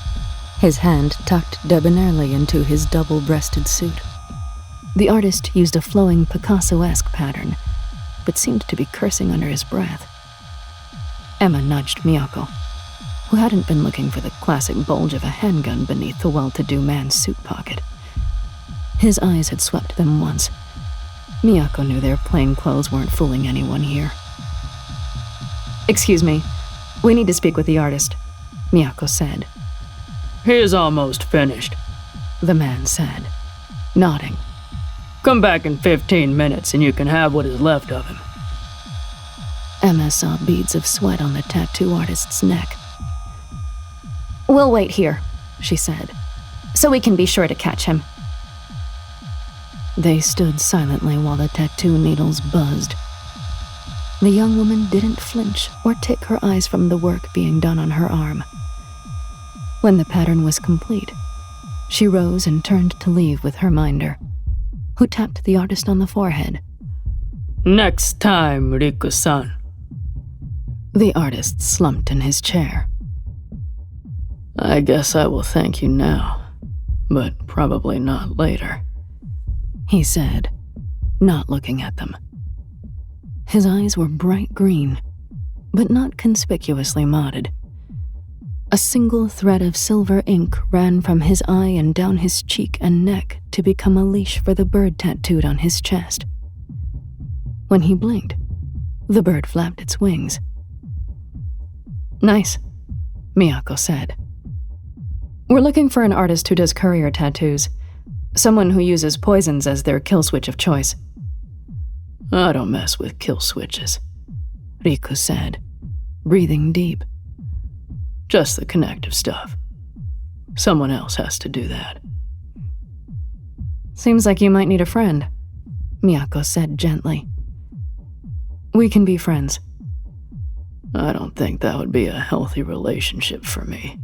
his hand tucked debonairly into his double-breasted suit. The artist used a flowing Picasso-esque pattern, but seemed to be cursing under his breath. Emma nudged Miyako, who hadn't been looking for the classic bulge of a handgun beneath the well-to-do man's suit pocket. His eyes had swept them once. Miyako knew their plain clothes weren't fooling anyone here. Excuse me, we need to speak with the artist, Miyako said. He's almost finished, the man said, nodding. Come back in 15 minutes and you can have what is left of him. Emma saw beads of sweat on the tattoo artist's neck. We'll wait here, she said, so we can be sure to catch him. They stood silently while the tattoo needles buzzed. The young woman didn't flinch or take her eyes from the work being done on her arm. When the pattern was complete, she rose and turned to leave with her minder, who tapped the artist on the forehead. Next time, Riku-san. The artist slumped in his chair. I guess I will thank you now, but probably not later, he said, not looking at them. His eyes were bright green, but not conspicuously modded. A single thread of silver ink ran from his eye and down his cheek and neck to become a leash for the bird tattooed on his chest. When he blinked, the bird flapped its wings. Nice, Miyako said. We're looking for an artist who does courier tattoos. Someone who uses poisons as their kill switch of choice. I don't mess with kill switches, Riku said, breathing deep. Just the connective stuff. Someone else has to do that. Seems like you might need a friend, Miyako said gently. We can be friends. I don't think that would be a healthy relationship for me,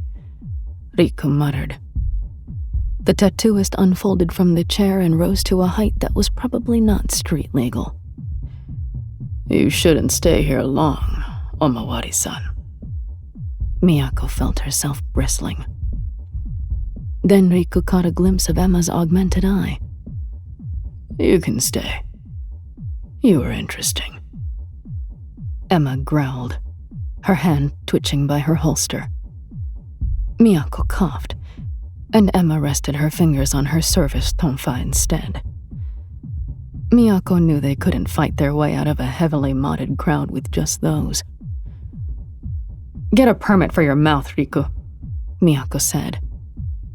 Riku muttered. The tattooist unfolded from the chair and rose to a height that was probably not street legal. You shouldn't stay here long, Omawari-san. Miyako felt herself bristling. Then Riku caught a glimpse of Emma's augmented eye. "You can stay. You are interesting." Emma growled, her hand twitching by her holster. Miyako coughed, and Emma rested her fingers on her service tonfa instead. Miyako knew they couldn't fight their way out of a heavily modded crowd with just those. Get a permit for your mouth, Riku, Miyako said.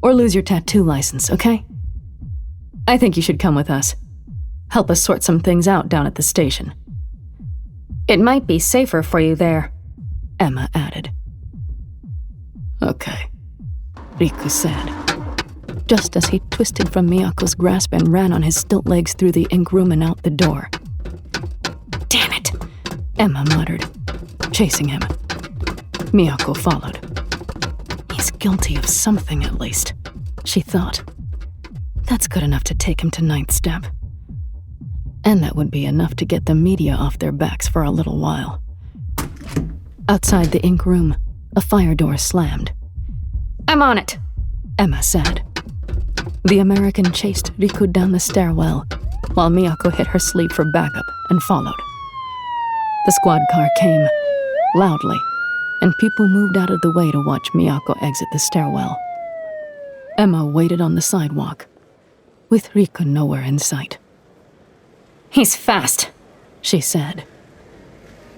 Or lose your tattoo license, okay? I think you should come with us. Help us sort some things out down at the station. It might be safer for you there, Emma added. Okay, Riku said, just as he twisted from Miyako's grasp and ran on his stilt legs through the ink room and out the door. Damn it, Emma muttered, chasing him. Miyako followed. He's guilty of something at least, she thought. That's good enough to take him to ninth step. And that would be enough to get the media off their backs for a little while. Outside the ink room, a fire door slammed. I'm on it, Emma said. The American chased Riku down the stairwell, while Miyako hit her sleeve for backup and followed. The squad car came, loudly, and people moved out of the way to watch Miyako exit the stairwell. Emma waited on the sidewalk, with Riku nowhere in sight. He's fast, she said.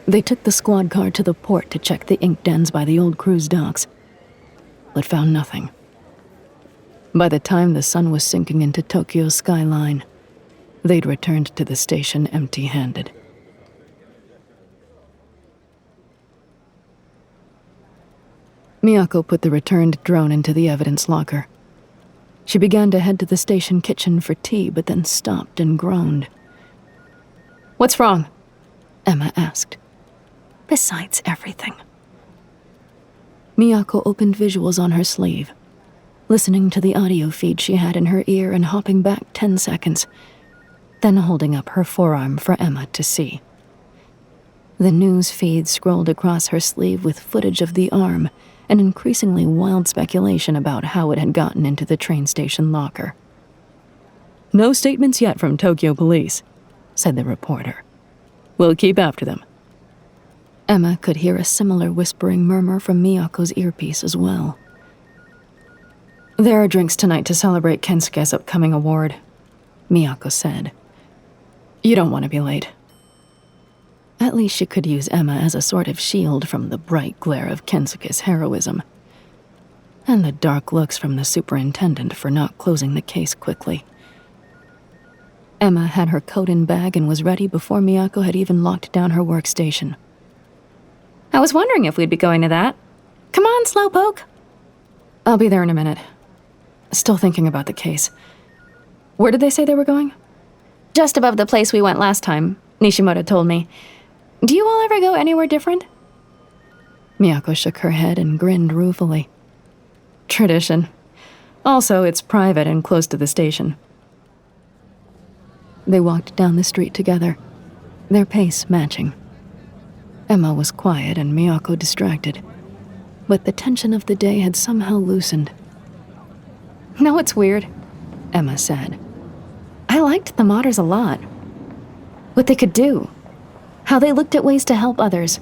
They took the squad car to the port to check the ink dens by the old cruise docks, but found nothing. By the time the sun was sinking into Tokyo's skyline, they'd returned to the station empty-handed. Miyako put the returned drone into the evidence locker. She began to head to the station kitchen for tea, but then stopped and groaned. What's wrong? Emma asked. Besides everything. Miyako opened visuals on her sleeve, listening to the audio feed she had in her ear and hopping back 10 seconds, then holding up her forearm for Emma to see. The news feed scrolled across her sleeve with footage of the arm and increasingly wild speculation about how it had gotten into the train station locker. "No statements yet from Tokyo police," said the reporter. "We'll keep after them." Emma could hear a similar whispering murmur from Miyako's earpiece as well. "There are drinks tonight to celebrate Kensuke's upcoming award," Miyako said. "You don't want to be late." At least she could use Emma as a sort of shield from the bright glare of Kensuke's heroism, and the dark looks from the superintendent for not closing the case quickly. Emma had her coat and bag and was ready before Miyako had even locked down her workstation. I was wondering if we'd be going to that. Come on, Slowpoke. I'll be there in a minute. Still thinking about the case. Where did they say they were going? Just above the place we went last time, Nishimoto told me. Do you all ever go anywhere different? Miyako shook her head and grinned ruefully. Tradition. Also, it's private and close to the station. They walked down the street together, their pace matching. Emma was quiet and Miyako distracted, but the tension of the day had somehow loosened. No, it's weird, Emma said. I liked the modders a lot. What they could do. How they looked at ways to help others.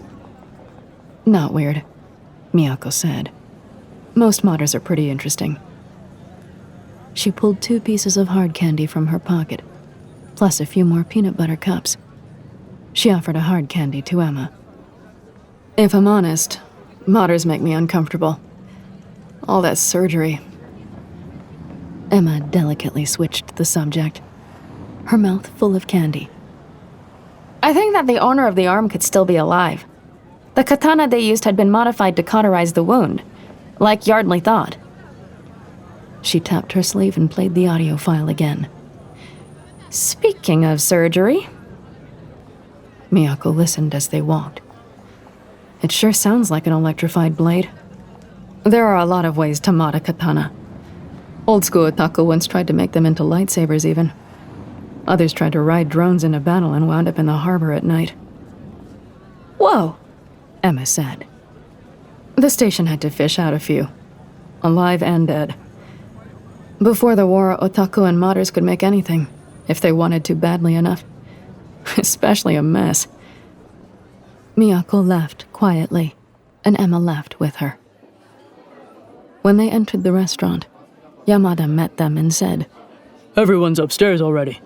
Not weird, Miyako said. Most modders are pretty interesting. She pulled 2 pieces of hard candy from her pocket, plus a few more peanut butter cups. She offered a hard candy to Emma. If I'm honest, modders make me uncomfortable. All that surgery. Emma delicately switched the subject, her mouth full of candy. I think that the owner of the arm could still be alive. The katana they used had been modified to cauterize the wound, like Yardley thought. She tapped her sleeve and played the audio file again. Speaking of surgery... Miyako listened as they walked. It sure sounds like an electrified blade. There are a lot of ways to mod a katana. Old school otaku once tried to make them into lightsabers even. Others tried to ride drones into battle and wound up in the harbor at night. Whoa, Emma said. The station had to fish out a few, alive and dead. Before the war, otaku and modders could make anything, if they wanted to badly enough. Especially a mess. Miyako laughed quietly, and Emma laughed with her. When they entered the restaurant, Yamada met them and said, Everyone's upstairs already.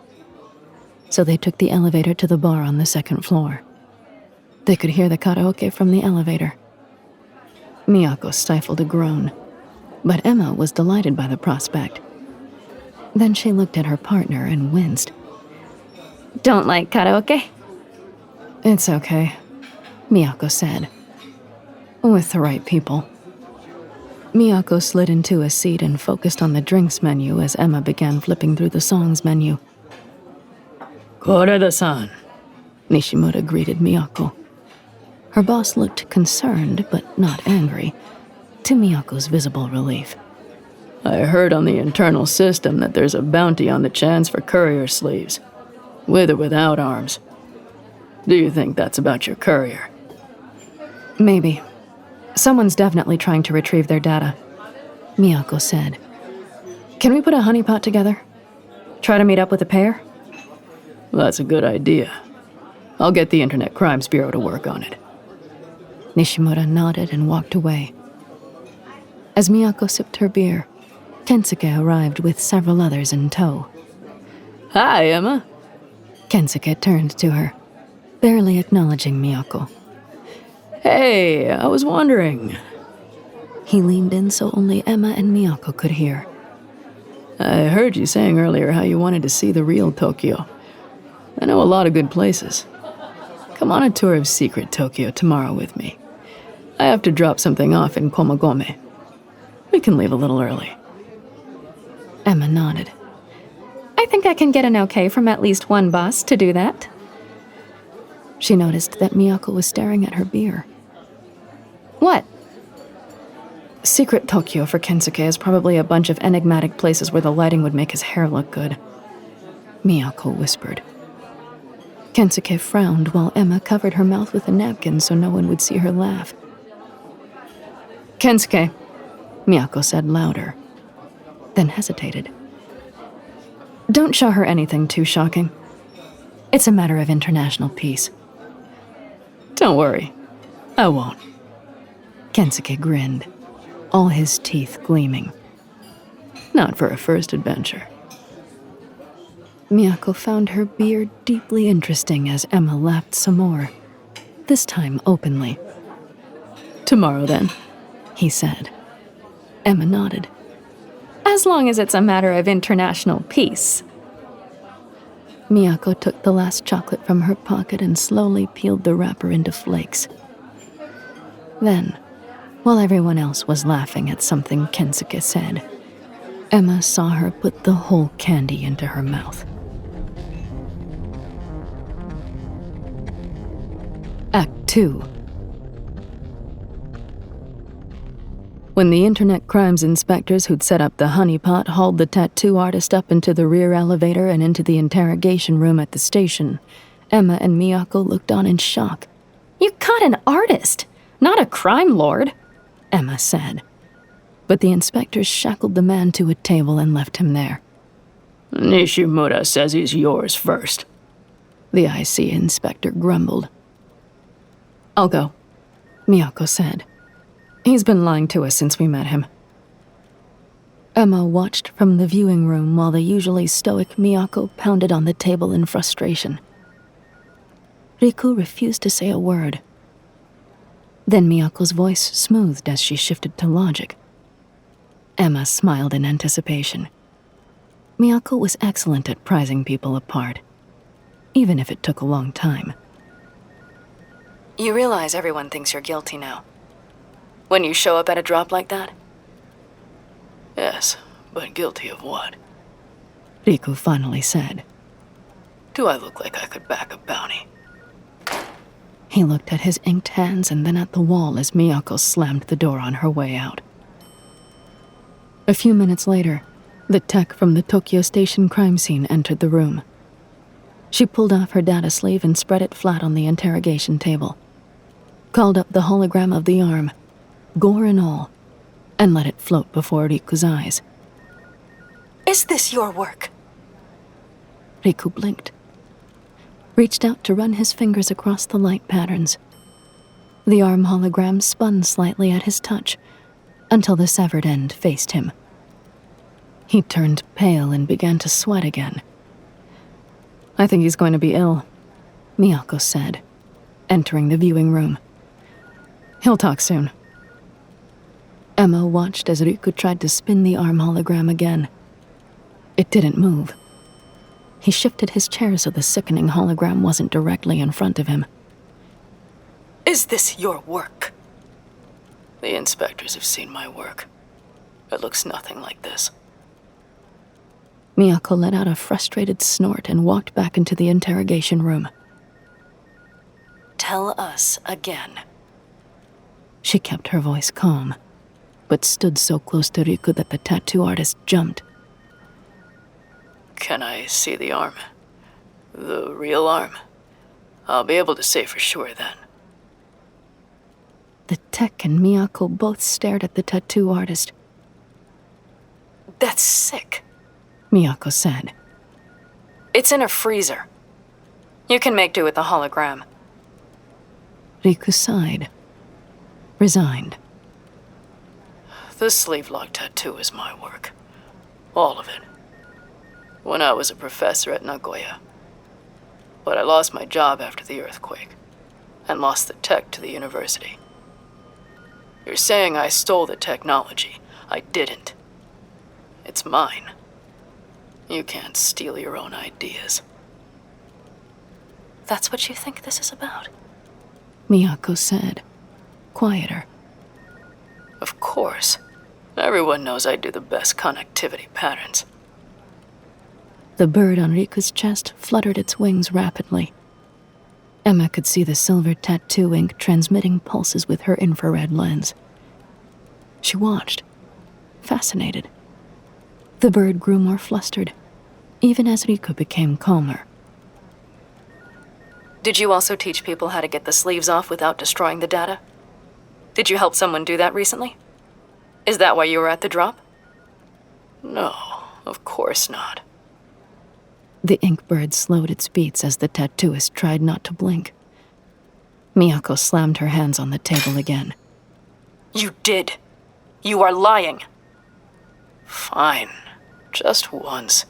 So they took the elevator to the bar on the second floor. They could hear the karaoke from the elevator. Miyako stifled a groan, but Emma was delighted by the prospect. Then she looked at her partner and winced. Don't like karaoke? It's okay, Miyako said. With the right people. Miyako slid into a seat and focused on the drinks menu as Emma began flipping through the songs menu. Koreda-san. Nishimura greeted Miyako. Her boss looked concerned, but not angry, to Miyako's visible relief. I heard on the internal system that there's a bounty on the chance for courier sleeves, with or without arms. Do you think that's about your courier? Maybe. Someone's definitely trying to retrieve their data, Miyako said. Can we put a honeypot together? Try to meet up with a pair? That's a good idea. I'll get the Internet Crimes Bureau to work on it. Nishimura nodded and walked away. As Miyako sipped her beer, Kensuke arrived with several others in tow. Hi, Emma. Kensuke turned to her, barely acknowledging Miyako. Hey, I was wondering. He leaned in so only Emma and Miyako could hear. I heard you saying earlier how you wanted to see the real Tokyo. I know a lot of good places. Come on a tour of secret Tokyo tomorrow with me. I have to drop something off in Komagome. We can leave a little early. Emma nodded. I think I can get an okay from at least one boss to do that. She noticed that Miyako was staring at her beer. What? Secret Tokyo for Kensuke is probably a bunch of enigmatic places where the lighting would make his hair look good, Miyako whispered. Kensuke frowned while Emma covered her mouth with a napkin so no one would see her laugh. Kensuke, Miyako said louder, then hesitated. Don't show her anything too shocking. It's a matter of international peace. Don't worry, I won't. Kensuke grinned, all his teeth gleaming. Not for a first adventure. Miyako found her beer deeply interesting as Emma laughed some more, this time openly. Tomorrow, then, he said. Emma nodded. As long as it's a matter of international peace. Miyako took the last chocolate from her pocket and slowly peeled the wrapper into flakes. Then, while everyone else was laughing at something Kensuke said, Emma saw her put the whole candy into her mouth. Act 2. When the Internet Crimes inspectors who'd set up the honeypot hauled the tattoo artist up into the rear elevator and into the interrogation room at the station, Emma and Miyako looked on in shock. You caught an artist, not a crime lord, Emma said. But the inspectors shackled the man to a table and left him there. Nishimura says he's yours first, the IC inspector grumbled. I'll go, Miyako said. He's been lying to us since we met him. Emma watched from the viewing room while the usually stoic Miyako pounded on the table in frustration. Riku refused to say a word. Then Miyako's voice smoothed as she shifted to logic. Emma smiled in anticipation. Miyako was excellent at prizing people apart, even if it took a long time. You realize everyone thinks you're guilty now, when you show up at a drop like that? Yes, but guilty of what? Riku finally said. Do I look like I could back a bounty? He looked at his inked hands and then at the wall as Miyako slammed the door on her way out. A few minutes later, the tech from the Tokyo Station crime scene entered the room. She pulled off her data sleeve and spread it flat on the interrogation table, called up the hologram of the arm, gore and all, and let it float before Riku's eyes. Is this your work? Riku blinked, reached out to run his fingers across the light patterns. The arm hologram spun slightly at his touch until the severed end faced him. He turned pale and began to sweat again. I think he's going to be ill, Miyako said, entering the viewing room. He'll talk soon. Emma watched as Riku tried to spin the arm hologram again. It didn't move. He shifted his chair so the sickening hologram wasn't directly in front of him. Is this your work? The inspectors have seen my work. It looks nothing like this. Miyako let out a frustrated snort and walked back into the interrogation room. Tell us again. She kept her voice calm, but stood so close to Riku that the tattoo artist jumped. Can I see the arm? The real arm? I'll be able to say for sure then. The tech and Miyako both stared at the tattoo artist. That's sick, Miyako said. It's in a freezer. You can make do with the hologram. Riku sighed, resigned. The sleeve lock tattoo is my work. All of it. When I was a professor at Nagoya. But I lost my job after the earthquake, and lost the tech to the university. You're saying I stole the technology. I didn't. It's mine. You can't steal your own ideas. That's what you think this is about? Miyako said, quieter. Of course. Everyone knows I do the best connectivity patterns. The bird on Riku's chest fluttered its wings rapidly. Emma could see the silver tattoo ink transmitting pulses with her infrared lens. She watched, fascinated. The bird grew more flustered, even as Riku became calmer. Did you also teach people how to get the sleeves off without destroying the data? Did you help someone do that recently? Is that why you were at the drop? No, of course not. The ink bird slowed its beats as the tattooist tried not to blink. Miyako slammed her hands on the table again. You did. You are lying. Fine. Just once.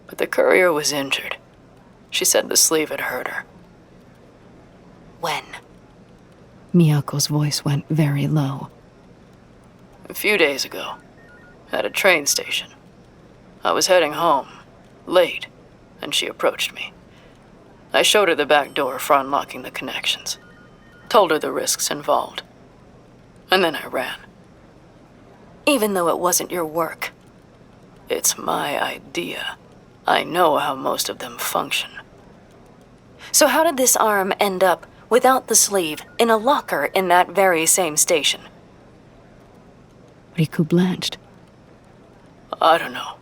But the courier was injured. She said the sleeve had hurt her. When? Miyako's voice went very low. A few days ago. At a train station. I was heading home. Late. And she approached me. I showed her the back door for unlocking the connections. Told her the risks involved. And then I ran. Even though it wasn't your work. It's my idea. I know how most of them function. So how did this arm end up, without the sleeve, in a locker in that very same station? Riku blanched. I don't know.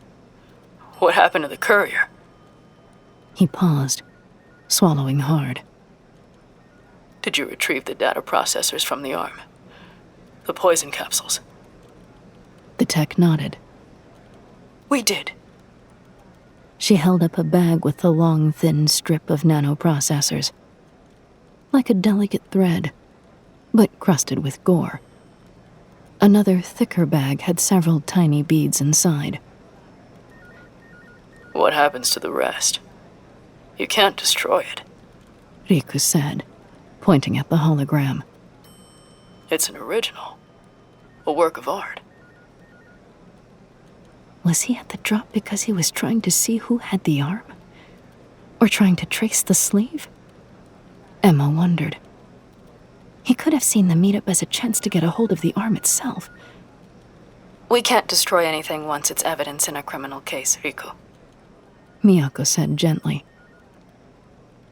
What happened to the courier? He paused, swallowing hard. Did you retrieve the data processors from the arm? The poison capsules? The tech nodded. We did. She held up a bag with the long, thin strip of nanoprocessors. Like a delicate thread, but crusted with gore. Another, thicker bag had several tiny beads inside. What happens to the rest? You can't destroy it. Riku said, pointing at the hologram. It's an original. A work of art. Was he at the drop because he was trying to see who had the arm? Or trying to trace the sleeve? Emma wondered. He could have seen the meetup as a chance to get a hold of the arm itself. We can't destroy anything once it's evidence in a criminal case, Riku. Miyako said gently.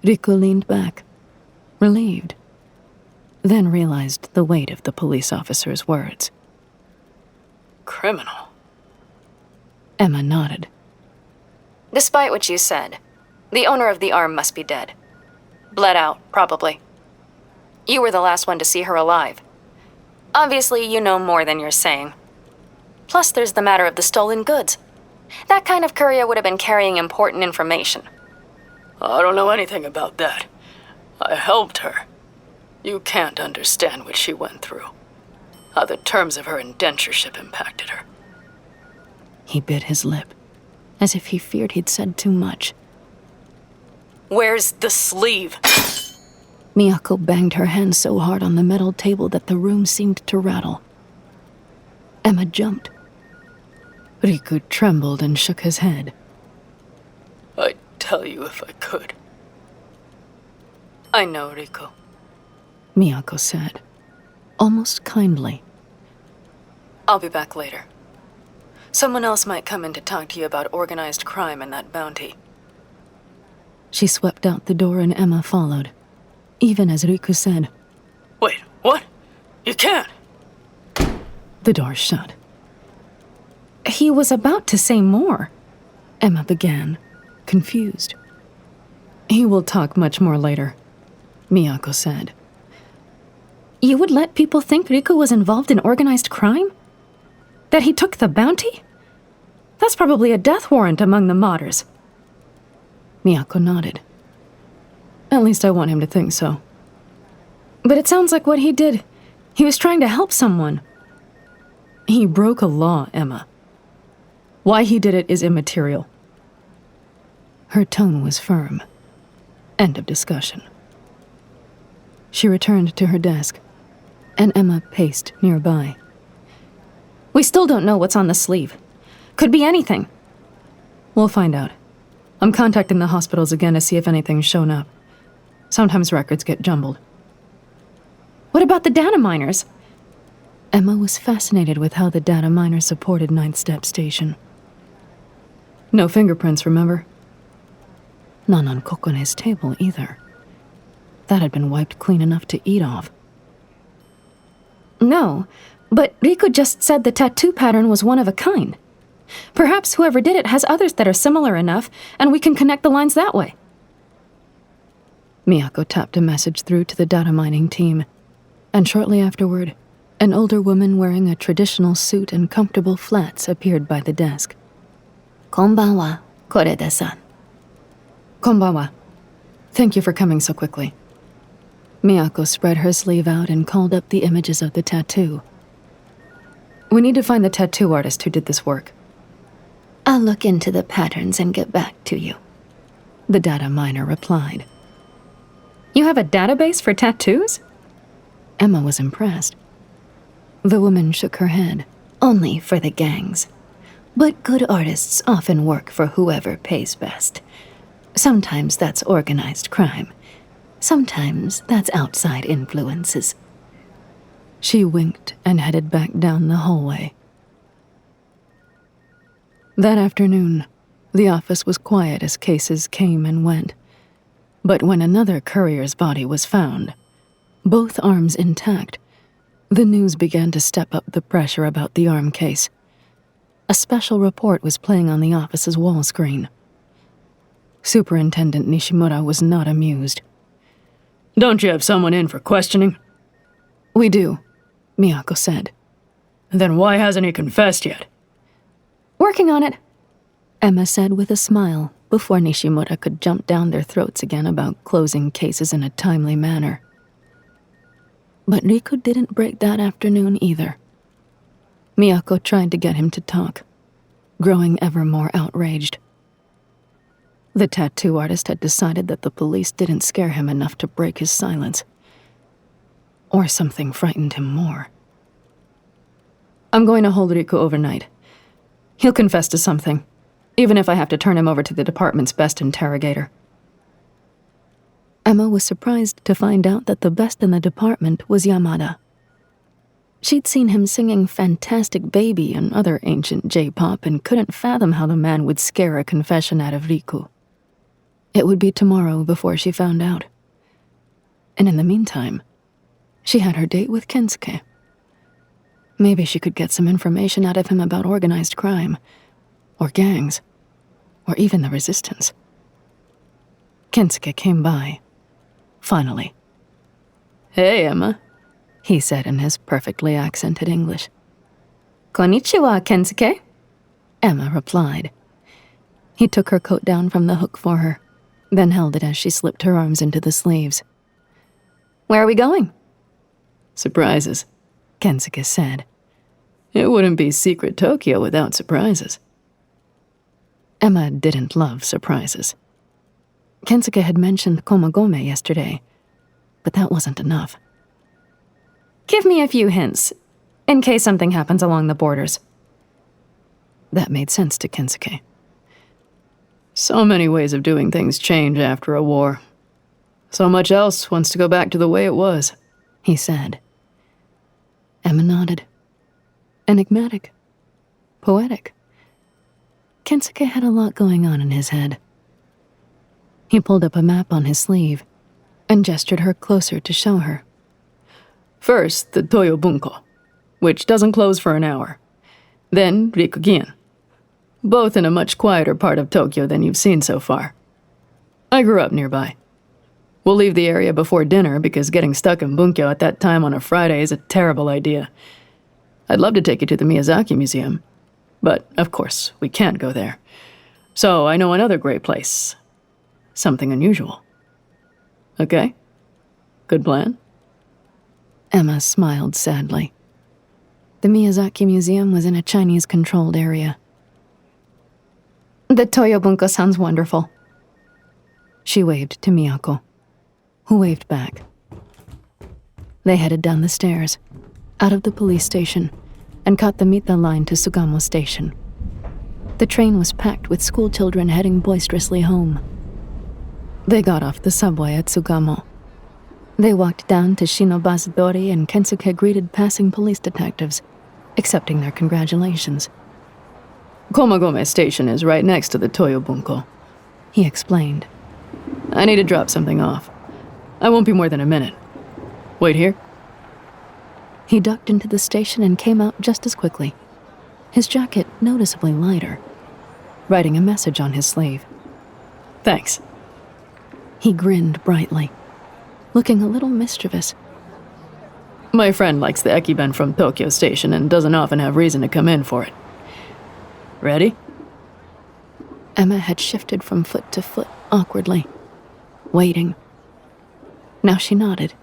Riku leaned back, relieved, then realized the weight of the police officer's words. Criminal? Emma nodded. Despite what you said, the owner of the arm must be dead. Bled out, probably. You were the last one to see her alive. Obviously, you know more than you're saying. Plus, there's the matter of the stolen goods. That kind of courier would have been carrying important information. I don't know anything about that. I helped her. You can't understand what she went through. How the terms of her indentureship impacted her. He bit his lip, as if he feared he'd said too much. Where's the sleeve? Miyako banged her hand so hard on the metal table that the room seemed to rattle. Emma jumped. Riku trembled and shook his head. I'd tell you if I could. I know, Riku. Miyako said, almost kindly. I'll be back later. Someone else might come in to talk to you about organized crime and that bounty. She swept out the door and Emma followed, even as Riku said, Wait, what? You can't! The door shut. He was about to say more. Emma began, confused. He will talk much more later, Miyako said. You would let people think Riku was involved in organized crime? That he took the bounty? That's probably a death warrant among the modders. Miyako nodded. At least I want him to think so. But it sounds like what he did. He was trying to help someone. He broke a law, Emma. Why he did it is immaterial. Her tone was firm. End of discussion. She returned to her desk, and Emma paced nearby. We still don't know what's on the sleeve. Could be anything. We'll find out. I'm contacting the hospitals again to see if anything's shown up. Sometimes records get jumbled. What about the data miners? Emma was fascinated with how the data miners supported Ninth Step Station. No fingerprints, remember? None on Kokone's table, either. That had been wiped clean enough to eat off. No, but Riku just said the tattoo pattern was one of a kind. Perhaps whoever did it has others that are similar enough, and we can connect the lines that way. Miyako tapped a message through to the data mining team, and shortly afterward, an older woman wearing a traditional suit and comfortable flats appeared by the desk. Konbanwa, Korede-san. Konbanwa. Thank you for coming so quickly. Miyako spread her sleeve out and called up the images of the tattoo. We need to find the tattoo artist who did this work. I'll look into the patterns and get back to you, the data miner replied. You have a database for tattoos? Emma was impressed. The woman shook her head. Only for the gangs. But good artists often work for whoever pays best. Sometimes that's organized crime. Sometimes that's outside influences. She winked and headed back down the hallway. That afternoon, the office was quiet as cases came and went. But when another courier's body was found, both arms intact, the news began to step up the pressure about the arm case. A special report was playing on the office's wall screen. Superintendent Nishimura was not amused. Don't you have someone in for questioning? We do, Miyako said. Then why hasn't he confessed yet? Working on it, Emma said with a smile before Nishimura could jump down their throats again about closing cases in a timely manner. But Riku didn't break that afternoon either. Miyako tried to get him to talk, growing ever more outraged. The tattoo artist had decided that the police didn't scare him enough to break his silence. Or something frightened him more. I'm going to hold Riku overnight. He'll confess to something, even if I have to turn him over to the department's best interrogator. Emma was surprised to find out that the best in the department was Yamada. She'd seen him singing Fantastic Baby and other ancient J-pop and couldn't fathom how the man would scare a confession out of Riku. It would be tomorrow before she found out. And in the meantime, she had her date with Kensuke. Maybe she could get some information out of him about organized crime, or gangs, or even the resistance. Kensuke came by. Finally. Hey, Emma. he said in his perfectly accented English. Konnichiwa, Kensuke, Emma replied. He took her coat down from the hook for her, then held it as she slipped her arms into the sleeves. Where are we going? Surprises, Kensuke said. It wouldn't be secret Tokyo without surprises. Emma didn't love surprises. Kensuke had mentioned Komagome yesterday, but that wasn't enough. Give me a few hints, in case something happens along the borders. That made sense to Kensuke. So many ways of doing things change after a war. So much else wants to go back to the way it was, he said. Emma nodded. Enigmatic. Poetic. Kensuke had a lot going on in his head. He pulled up a map on his sleeve and gestured her closer to show her. First, the Toyo Bunko, which doesn't close for an hour. Then Rikugien, both in a much quieter part of Tokyo than you've seen so far. I grew up nearby. We'll leave the area before dinner because getting stuck in Bunkyo at that time on a Friday is a terrible idea. I'd love to take you to the Miyazaki Museum, but of course we can't go there. So I know another great place. Something unusual. Okay? Good plan? Emma smiled sadly. The Miyazaki Museum was in a Chinese-controlled area. The Toyo Bunko sounds wonderful. She waved to Miyako, who waved back. They headed down the stairs, out of the police station, and caught the Mita line to Sugamo Station. The train was packed with schoolchildren heading boisterously home. They got off the subway at Sugamo. They walked down to Shinobazudori and Kensuke greeted passing police detectives, accepting their congratulations. Komagome Station is right next to the Toyo Bunko, he explained. I need to drop something off. I won't be more than a minute. Wait here. He ducked into the station and came out just as quickly, his jacket noticeably lighter, writing a message on his sleeve. Thanks. He grinned brightly, looking a little mischievous. My friend likes the Ekiben from Tokyo Station and doesn't often have reason to come in for it. Ready? Emma had shifted from foot to foot awkwardly, waiting. Now she nodded.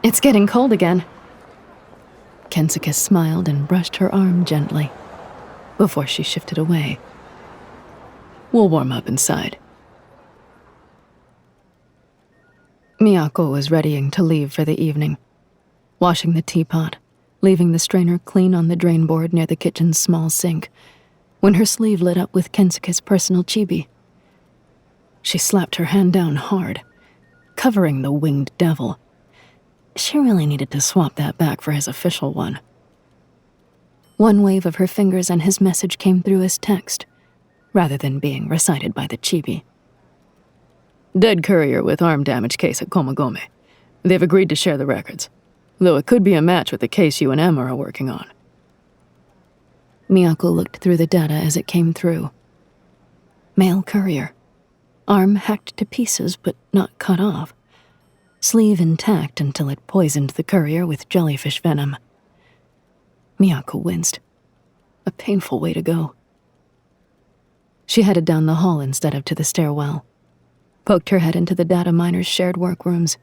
It's getting cold again. Kensuke smiled and brushed her arm gently, before she shifted away. We'll warm up inside. Miyako was readying to leave for the evening, washing the teapot, leaving the strainer clean on the drain board near the kitchen's small sink, when her sleeve lit up with Kensuke's personal chibi. She slapped her hand down hard, covering the winged devil. She really needed to swap that back for his official one. One wave of her fingers and his message came through as text, rather than being recited by the chibi. Dead courier with arm damage case at Komagome. They've agreed to share the records, though it could be a match with the case you and Emma are working on. Miyako looked through the data as it came through. Male courier. Arm hacked to pieces but not cut off. Sleeve intact until it poisoned the courier with jellyfish venom. Miyako winced. A painful way to go. She headed down the hall instead of to the stairwell, poked her head into the data miner's shared workrooms.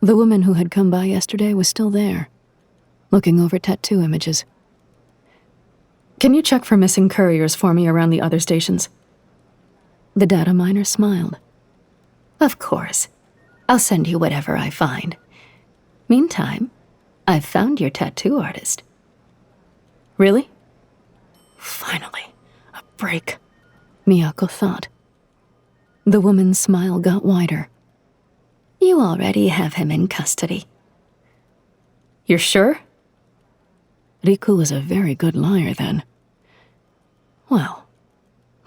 The woman who had come by yesterday was still there, looking over tattoo images. Can you check for missing couriers for me around the other stations? The data miner smiled. Of course. I'll send you whatever I find. Meantime, I've found your tattoo artist. Really? Finally, a break, Miyako thought. The woman's smile got wider. You already have him in custody. You're sure? Riku was a very good liar then. Well,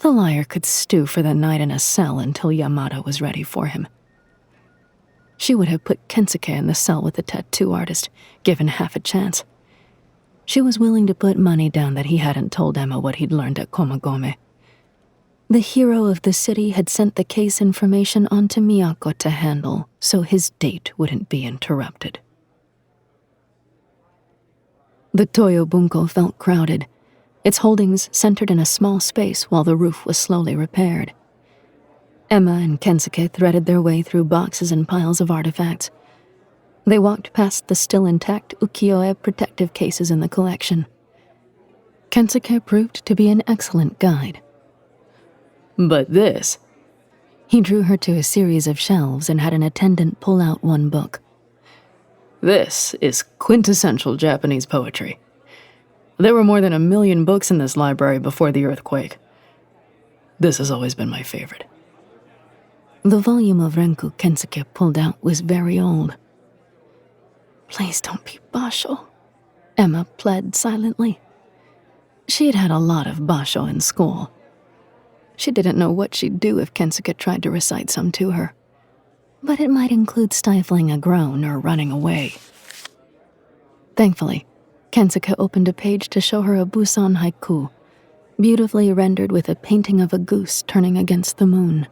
the liar could stew for the night in a cell until Yamada was ready for him. She would have put Kensuke in the cell with the tattoo artist, given half a chance. She was willing to put money down that he hadn't told Emma what he'd learned at Komagome. The hero of the city had sent the case information on to Miyako to handle, so his date wouldn't be interrupted. The Toyo Bunko felt crowded, its holdings centered in a small space while the roof was slowly repaired. Emma and Kensuke threaded their way through boxes and piles of artifacts. They walked past the still intact ukiyo-e protective cases in the collection. Kensuke proved to be an excellent guide. But this... He drew her to a series of shelves and had an attendant pull out one book. This is quintessential Japanese poetry. There were more than 1 million books in this library before the earthquake. This has always been my favorite. The volume of Renku Kensuke pulled out was very old. Please don't be basho, Emma pled silently. She had had a lot of basho in school. She didn't know what she'd do if Kensuke tried to recite some to her. But it might include stifling a groan or running away. Thankfully, Kensuke opened a page to show her a Busan haiku, beautifully rendered with a painting of a goose turning against the moon.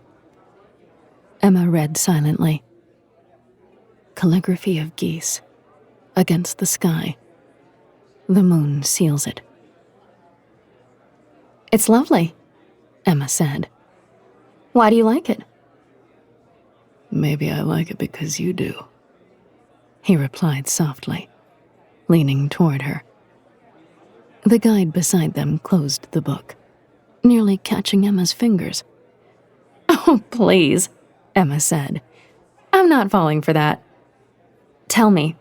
Emma read silently. Calligraphy of geese, against the sky. The moon seals it. It's lovely, Emma said. Why do you like it? Maybe I like it because you do, he replied softly, leaning toward her. The guide beside them closed the book, nearly catching Emma's fingers. Oh, please, Emma said. I'm not falling for that. Tell me.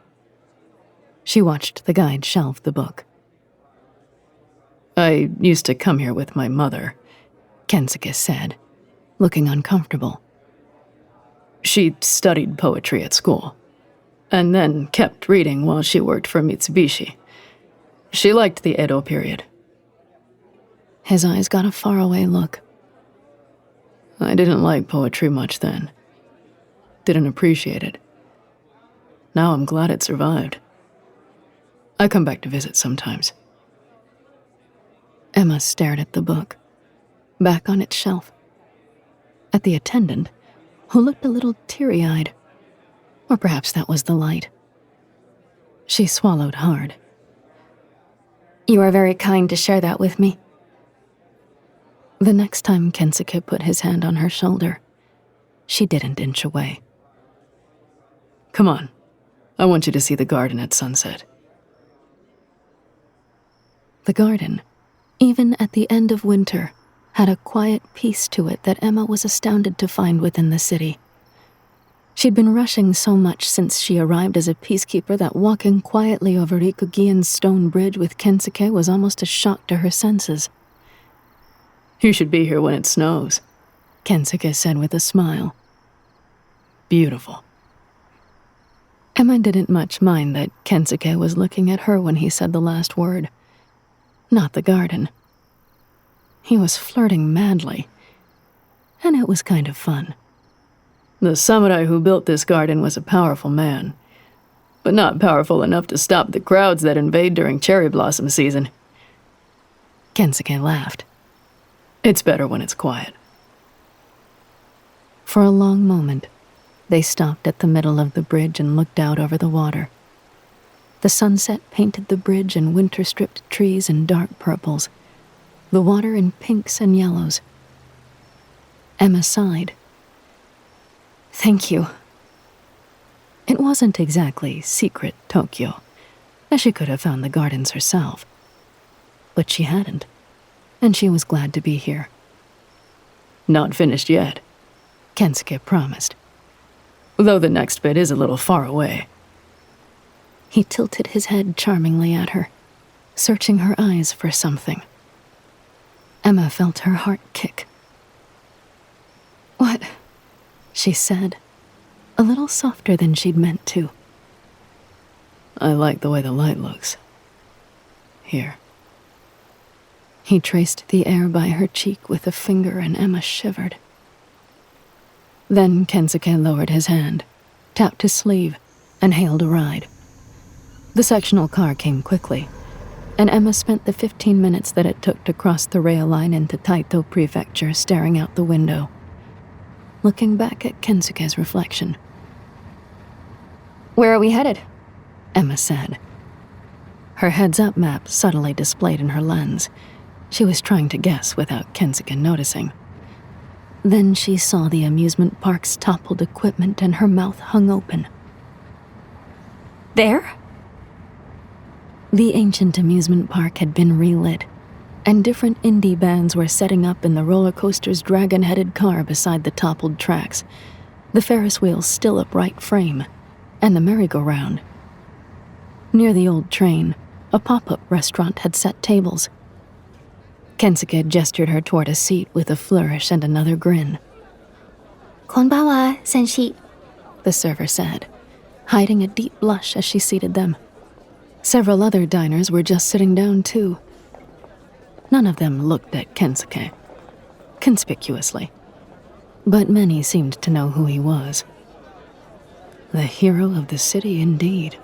She watched the guide shelve the book. I used to come here with my mother, Kensuke said, looking uncomfortable. She studied poetry at school, and then kept reading while she worked for Mitsubishi. She liked the Edo period. His eyes got a faraway look. I didn't like poetry much then. Didn't appreciate it. Now I'm glad it survived. I come back to visit sometimes. Emma stared at the book, back on its shelf. At the attendant, who looked a little teary-eyed. Or perhaps that was the light. She swallowed hard. You are very kind to share that with me. The next time Kensuke put his hand on her shoulder, she didn't inch away. Come on. I want you to see the garden at sunset. The garden, even at the end of winter, had a quiet peace to it that Emma was astounded to find within the city. She'd been rushing so much since she arrived as a peacekeeper that walking quietly over Rikugien's stone bridge with Kensuke was almost a shock to her senses. You should be here when it snows, Kensuke said with a smile. Beautiful. Emma didn't much mind that Kensuke was looking at her when he said the last word. Not the garden. He was flirting madly, and it was kind of fun. The samurai who built this garden was a powerful man, but not powerful enough to stop the crowds that invade during cherry blossom season. Kensuke laughed. It's better when it's quiet. For a long moment, they stopped at the middle of the bridge and looked out over the water. The sunset painted the bridge in winter-stripped trees in dark purples, the water in pinks and yellows. Emma sighed. Thank you. It wasn't exactly secret Tokyo, as she could have found the gardens herself. But she hadn't, and she was glad to be here. Not finished yet, Kensuke promised. Though the next bit is a little far away. He tilted his head charmingly at her, searching her eyes for something. Emma felt her heart kick. What? She said, a little softer than she'd meant to. I like the way the light looks. Here. He traced the air by her cheek with a finger and Emma shivered. Then Kensuke lowered his hand, tapped his sleeve, and hailed a ride. The sectional car came quickly, and Emma spent the 15 minutes that it took to cross the rail line into Taito Prefecture staring out the window, looking back at Kensuke's reflection. Where are we headed? Emma said. her heads-up map subtly displayed in her lens. She was trying to guess without Kensuke noticing. Then she saw the amusement park's toppled equipment and her mouth hung open. There? The ancient amusement park had been relit, and different indie bands were setting up in the roller coaster's dragon-headed car beside the toppled tracks, the Ferris wheel's still upright frame, and the merry-go-round. Near the old train, a pop-up restaurant had set tables. Kensuke gestured her toward a seat with a flourish and another grin. Konbanwa, senshi, the server said, hiding a deep blush as she seated them. Several other diners were just sitting down, too. None of them looked at Kensuke, conspicuously, but many seemed to know who he was. The hero of the city, indeed.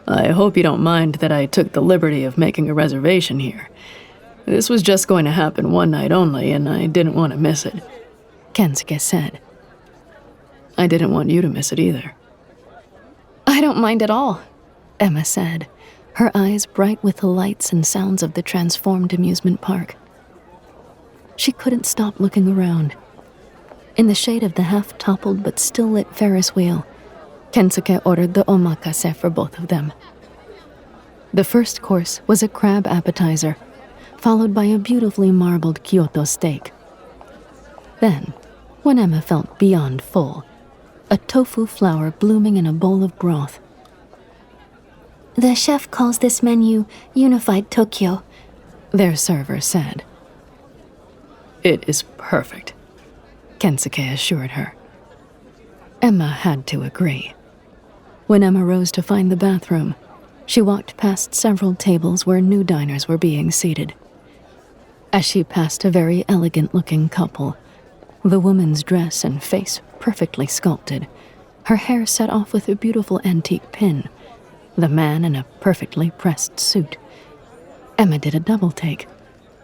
I hope you don't mind that I took the liberty of making a reservation here. This was just going to happen one night only, and I didn't want to miss it, Kensuke said. I didn't want you to miss it either. I don't mind at all, Emma said, her eyes bright with the lights and sounds of the transformed amusement park. She couldn't stop looking around. In the shade of the half-toppled but still lit Ferris wheel, Kensuke ordered the omakase for both of them. The first course was a crab appetizer, followed by a beautifully marbled Kyoto steak. Then, when Emma felt beyond full, a tofu flower blooming in a bowl of broth. The chef calls this menu Unified Tokyo, their server said. It is perfect, Kensuke assured her. Emma had to agree. When Emma rose to find the bathroom, she walked past several tables where new diners were being seated. As she passed a very elegant-looking couple, the woman's dress and face perfectly sculpted, her hair set off with a beautiful antique pin, the man in a perfectly pressed suit. Emma did a double-take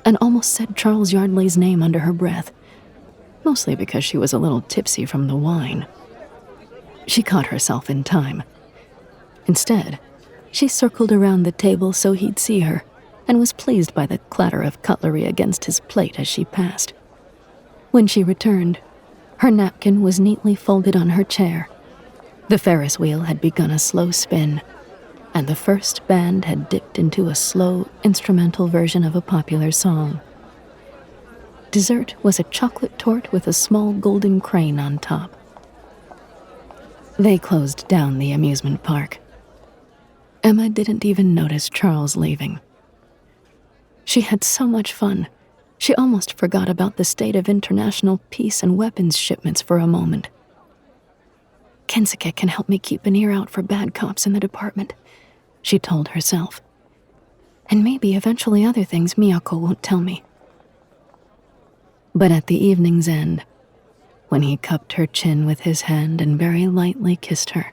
and almost said Charles Yardley's name under her breath, mostly because she was a little tipsy from the wine. She caught herself in time. Instead, she circled around the table so he'd see her, and was pleased by the clatter of cutlery against his plate as she passed. When she returned, her napkin was neatly folded on her chair. The Ferris wheel had begun a slow spin, and the first band had dipped into a slow, instrumental version of a popular song. Dessert was a chocolate tort with a small golden crane on top. They closed down the amusement park. Emma didn't even notice Charles leaving. She had so much fun, she almost forgot about the state of international peace and weapons shipments for a moment. Kensuke can help me keep an ear out for bad cops in the department, she told herself. And maybe eventually other things Miyako won't tell me. But at the evening's end, when he cupped her chin with his hand and very lightly kissed her,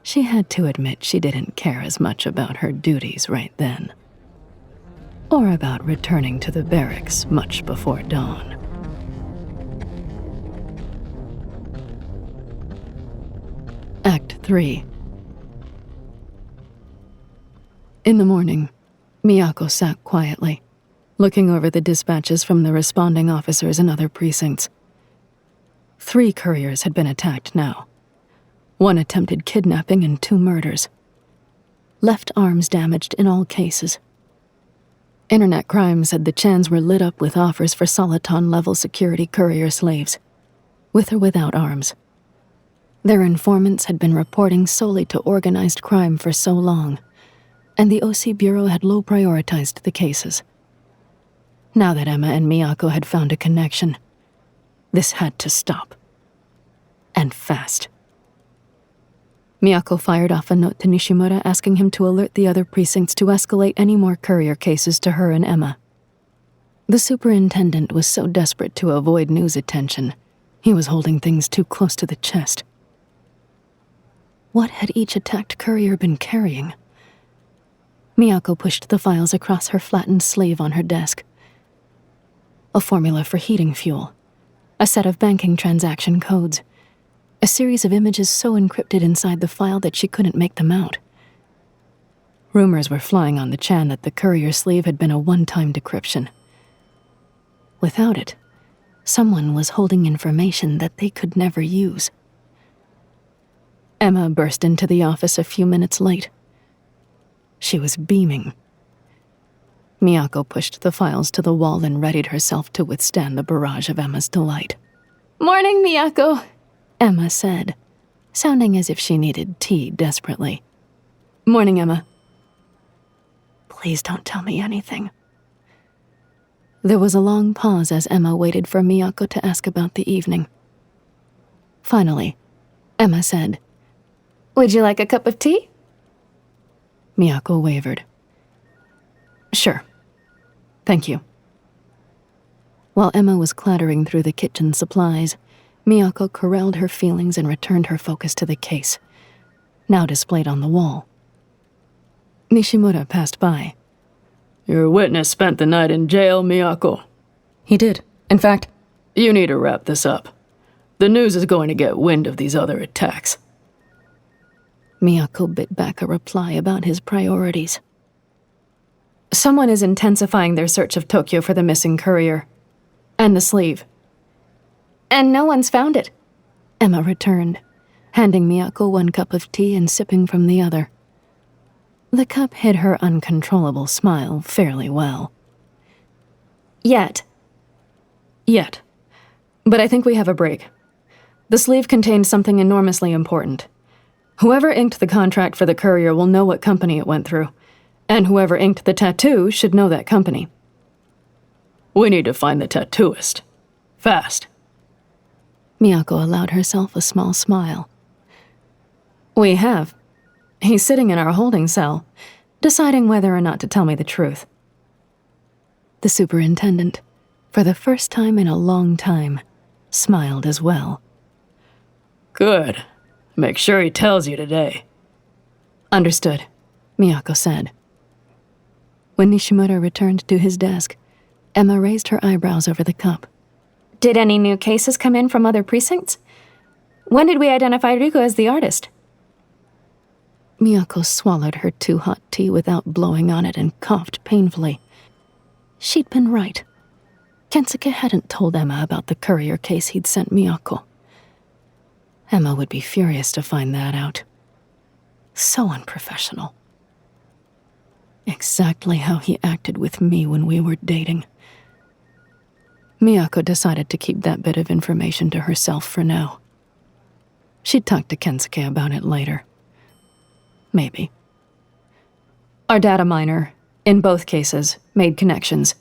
she had to admit she didn't care as much about her duties right then, or about returning to the barracks much before dawn. Act 3. In the morning, Miyako sat quietly, looking over the dispatches from the responding officers in other precincts. 3 couriers had been attacked now. 1 attempted kidnapping and 2 murders. Left arms damaged in all cases. Internet crime said the Chens were lit up with offers for Soliton-level security courier slaves, with or without arms. Their informants had been reporting solely to organized crime for so long, and the OC Bureau had low-prioritized the cases. Now that Emma and Miyako had found a connection, this had to stop. And fast. Miyako fired off a note to Nishimura asking him to alert the other precincts to escalate any more courier cases to her and Emma. The superintendent was so desperate to avoid news attention, he was holding things too close to the chest. What had each attacked courier been carrying? Miyako pushed the files across her flattened sleeve on her desk. A formula for heating fuel, a set of banking transaction codes, a series of images so encrypted inside the file that she couldn't make them out. Rumors were flying on the Chen that the courier sleeve had been a one-time decryption. Without it, someone was holding information that they could never use. Emma burst into the office a few minutes late. She was beaming. Miyako pushed the files to the wall and readied herself to withstand the barrage of Emma's delight. Morning, Miyako, Emma said, sounding as if she needed tea desperately. Morning, Emma. Please don't tell me anything. There was a long pause as Emma waited for Miyako to ask about the evening. Finally, Emma said, Would you like a cup of tea? Miyako wavered. Sure. Thank you. While Emma was clattering through the kitchen supplies, Miyako corralled her feelings and returned her focus to the case, now displayed on the wall. Nishimura passed by. Your witness spent the night in jail, Miyako. He did. In fact, You need to wrap this up. The news is going to get wind of these other attacks. Miyako bit back a reply about his priorities. someone is intensifying their search of Tokyo for the missing courier. And the sleeve. And no one's found it, Emma returned, handing Miyako one cup of tea and sipping from the other. The cup hid her uncontrollable smile fairly well. Yet. But I think we have a break. The sleeve contained something enormously important. Whoever inked the contract for the courier will know what company it went through, and whoever inked the tattoo should know that company. We need to find the tattooist. Fast. Miyako allowed herself a small smile. We have. He's sitting in our holding cell, deciding whether or not to tell me the truth. The superintendent, for the first time in a long time, smiled as well. Good. Make sure he tells you today. Understood, Miyako said. When Nishimura returned to his desk, Emma raised her eyebrows over the cup. Did any new cases come in from other precincts? When did we identify Riko as the artist? Miyako swallowed her too hot tea without blowing on it and coughed painfully. She'd been right. Kensuke hadn't told Emma about the courier case he'd sent Miyako. Emma would be furious to find that out. So unprofessional. Exactly how he acted with me when we were dating. Miyako decided to keep that bit of information to herself for now. She'd talk to Kensuke about it later. Maybe. Our data miner, in both cases, made connections.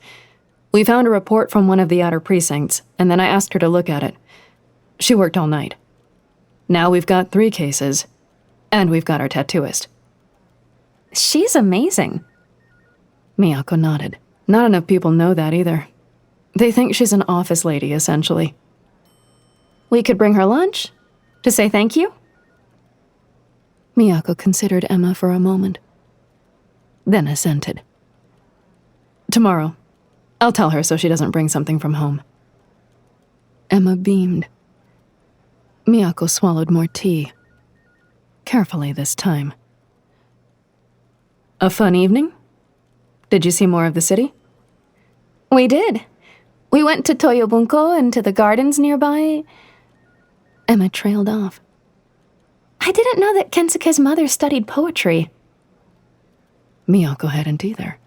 We found a report from one of the outer precincts, and then I asked her to look at it. She worked all night. Now we've got 3 cases, and we've got our tattooist. She's amazing. Miyako nodded. Not enough people know that either. They think she's an office lady, essentially. We could bring her lunch to say thank you? Miyako considered Emma for a moment, then assented. Tomorrow. I'll tell her so she doesn't bring something from home. Emma beamed. Miyako swallowed more tea. Carefully this time. A fun evening? Did you see more of the city? We did. We went to Toyobunko and to the gardens nearby. Emma trailed off. I didn't know that Kensuke's mother studied poetry. Miyako hadn't either.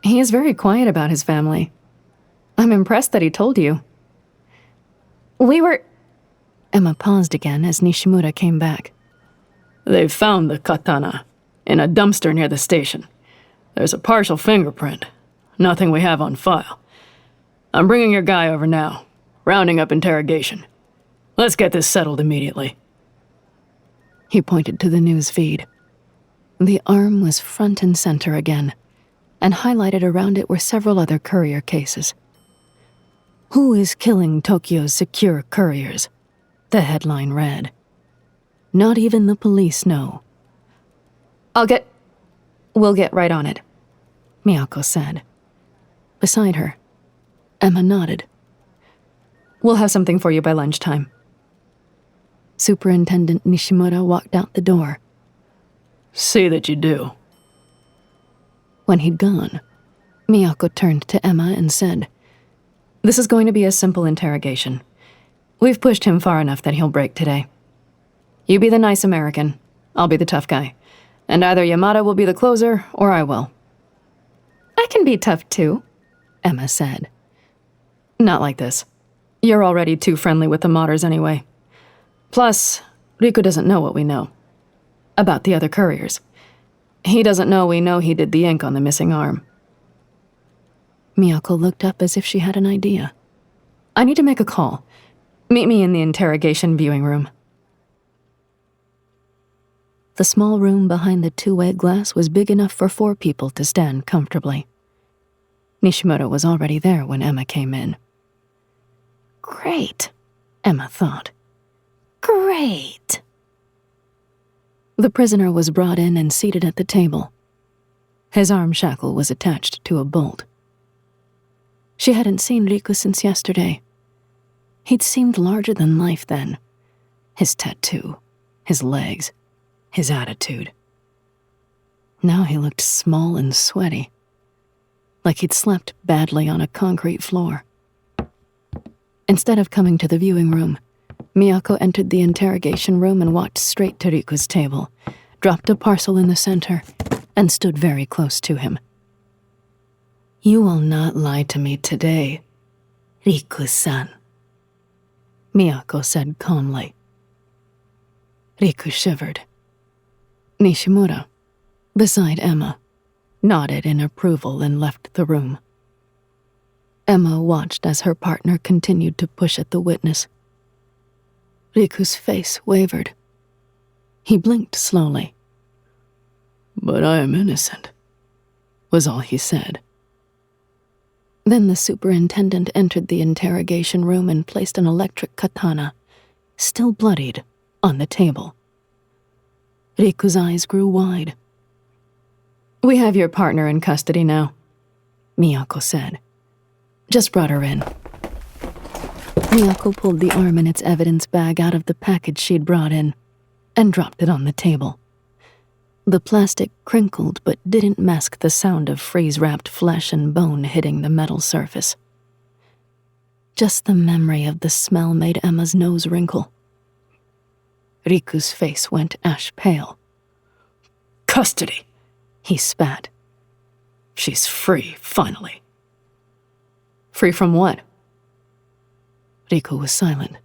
He is very quiet about his family. I'm impressed that he told you. Emma paused again as Nishimura came back. They've found the katana in a dumpster near the station. There's a partial fingerprint. Nothing we have on file. I'm bringing your guy over now, rounding up interrogation. Let's get this settled immediately. He pointed to the news feed. The arm was front and center again, and highlighted around it were several other courier cases. Who is killing Tokyo's secure couriers? The headline read. Not even the police know. We'll get right on it, Miyako said. Beside her, Emma nodded. We'll have something for you by lunchtime. Superintendent Nishimura walked out the door. See that you do. When he'd gone, Miyako turned to Emma and said, "This is going to be a simple interrogation. We've pushed him far enough that he'll break today. You be the nice American, I'll be the tough guy, and either Yamada will be the closer or I will." I can be tough too, Emma said. "Not like this. You're already too friendly with the modders anyway. Plus, Riku doesn't know what we know. About the other couriers. He doesn't know we know he did the ink on the missing arm." Miyako looked up as if she had an idea. "I need to make a call. Meet me in the interrogation viewing room." The small room behind the two-way glass was big enough for 4 people to stand comfortably. Nishimura was already there when Emma came in. "Great," Emma thought. "Great." The prisoner was brought in and seated at the table. His arm shackle was attached to a bolt. She hadn't seen Riku since yesterday. He'd seemed larger than life then. His tattoo, his legs, his attitude. Now he looked small and sweaty, like he'd slept badly on a concrete floor. Instead of coming to the viewing room, Miyako entered the interrogation room and walked straight to Riku's table, dropped a parcel in the center, and stood very close to him. "You will not lie to me today, Riku-san," Miyako said calmly. Riku shivered. Nishimura, beside Emma, nodded in approval and left the room. Emma watched as her partner continued to push at the witness. Riku's face wavered. He blinked slowly. "But I am innocent," was all he said. Then the superintendent entered the interrogation room and placed an electric katana, still bloodied, on the table. Riku's eyes grew wide. "We have your partner in custody now," Miyako said. "Just brought her in." Miyako pulled the arm in its evidence bag out of the package she'd brought in and dropped it on the table. The plastic crinkled but didn't mask the sound of freeze-wrapped flesh and bone hitting the metal surface. Just the memory of the smell made Emma's nose wrinkle. Riku's face went ash pale. "Custody," he spat. "She's free, finally." "Free from what?" Riku was silent.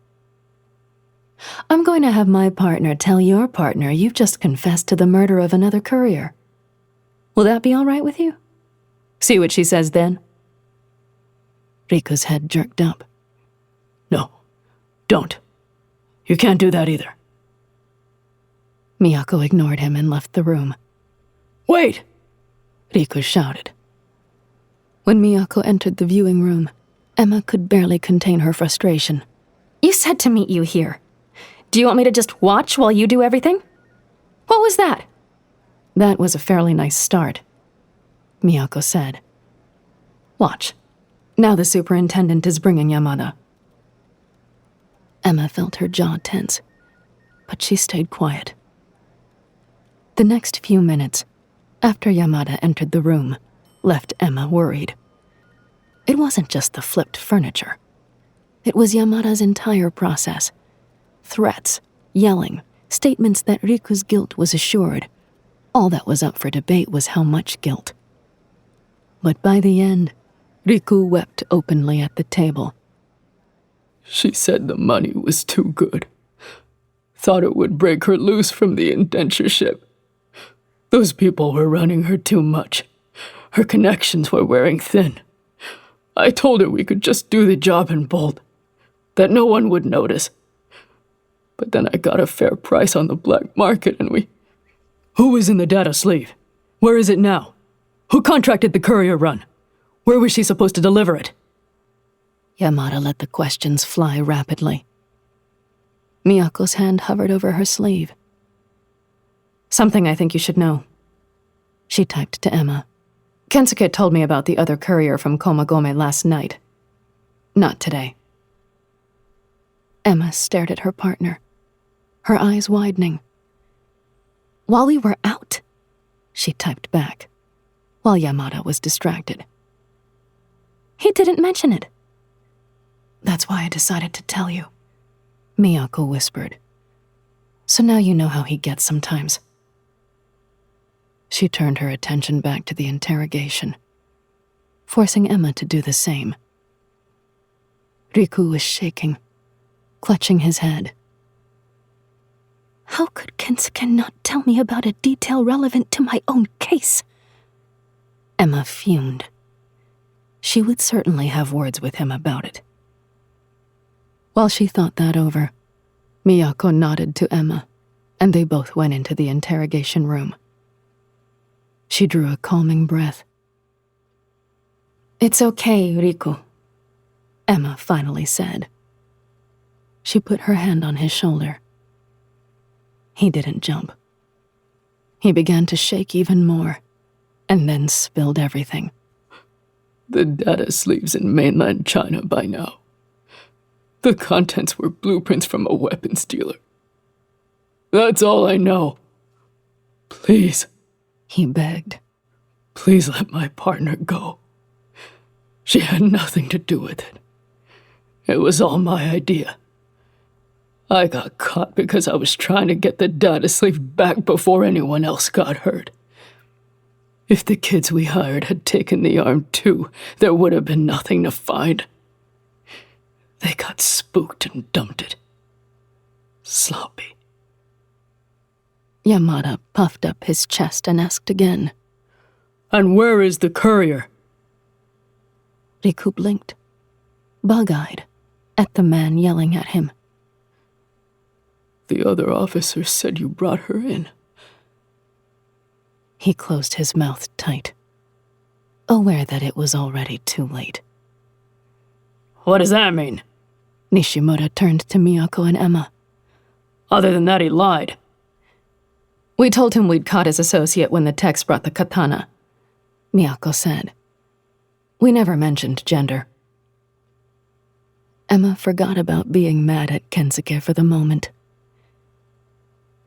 "I'm going to have my partner tell your partner you've just confessed to the murder of another courier. Will that be all right with you? See what she says then?" Riku's head jerked up. "No, don't. You can't do that either." Miyako ignored him and left the room. "Wait!" Riku shouted. When Miyako entered the viewing room, Emma could barely contain her frustration. You said to meet you here. Do you want me to just watch while you do everything? What was that? "That was a fairly nice start," Miyako said. "Watch. Now the superintendent is bringing Yamada." Emma felt her jaw tense, but she stayed quiet. The next few minutes, after Yamada entered the room, left Emma worried. It wasn't just the flipped furniture. It was Yamada's entire process. Threats, yelling, statements that Riku's guilt was assured. All that was up for debate was how much guilt. But by the end, Riku wept openly at the table. "She said the money was too good. Thought it would break her loose from the indentureship. Those people were running her too much. Her connections were wearing thin. I told her we could just do the job and bolt, that no one would notice. But then I got a fair price on the black market and we..." "Who was in the data sleeve? Where is it now? Who contracted the courier run? Where was she supposed to deliver it?" Yamada let the questions fly rapidly. Miyako's hand hovered over her sleeve. "Something I think you should know," she typed to Emma. "Kensuke told me about the other courier from Komagome last night. Not today." Emma stared at her partner, her eyes widening. "While we were out," she typed back. while Yamada was distracted. He didn't mention it. That's why I decided to tell you, Miyako whispered. So now you know how he gets sometimes. She turned her attention back to the interrogation, forcing Emma to do the same. Riku was shaking, clutching his head. How could Kensuke not tell me about a detail relevant to my own case? Emma fumed. She would certainly have words with him about it. While she thought that over, Miyako nodded to Emma, and they both went into the interrogation room. She drew a calming breath. It's okay, Riku, Emma finally said. She put her hand on his shoulder. He didn't jump. He began to shake even more, and then spilled everything. The data sleeve's in mainland China by now. The contents were blueprints from a weapons dealer. That's all I know. Please, he begged. Please let my partner go. She had nothing to do with it. It was all my idea. I got caught because I was trying to get the data sleeve back before anyone else got hurt. If the kids we hired had taken the arm too, there would have been nothing to find. They got spooked and dumped it. Sloppy. Yamada puffed up his chest and asked again. And where is the courier? Riku blinked, bug-eyed, at the man yelling at him. The other officer said you brought her in. He closed his mouth tight, aware that it was already too late. What does that mean? Nishimura turned to Miyako and Emma. Other than that, he lied. We told him we'd caught his associate when the text brought the katana, Miyako said. We never mentioned gender. Emma forgot about being mad at Kensuke for the moment.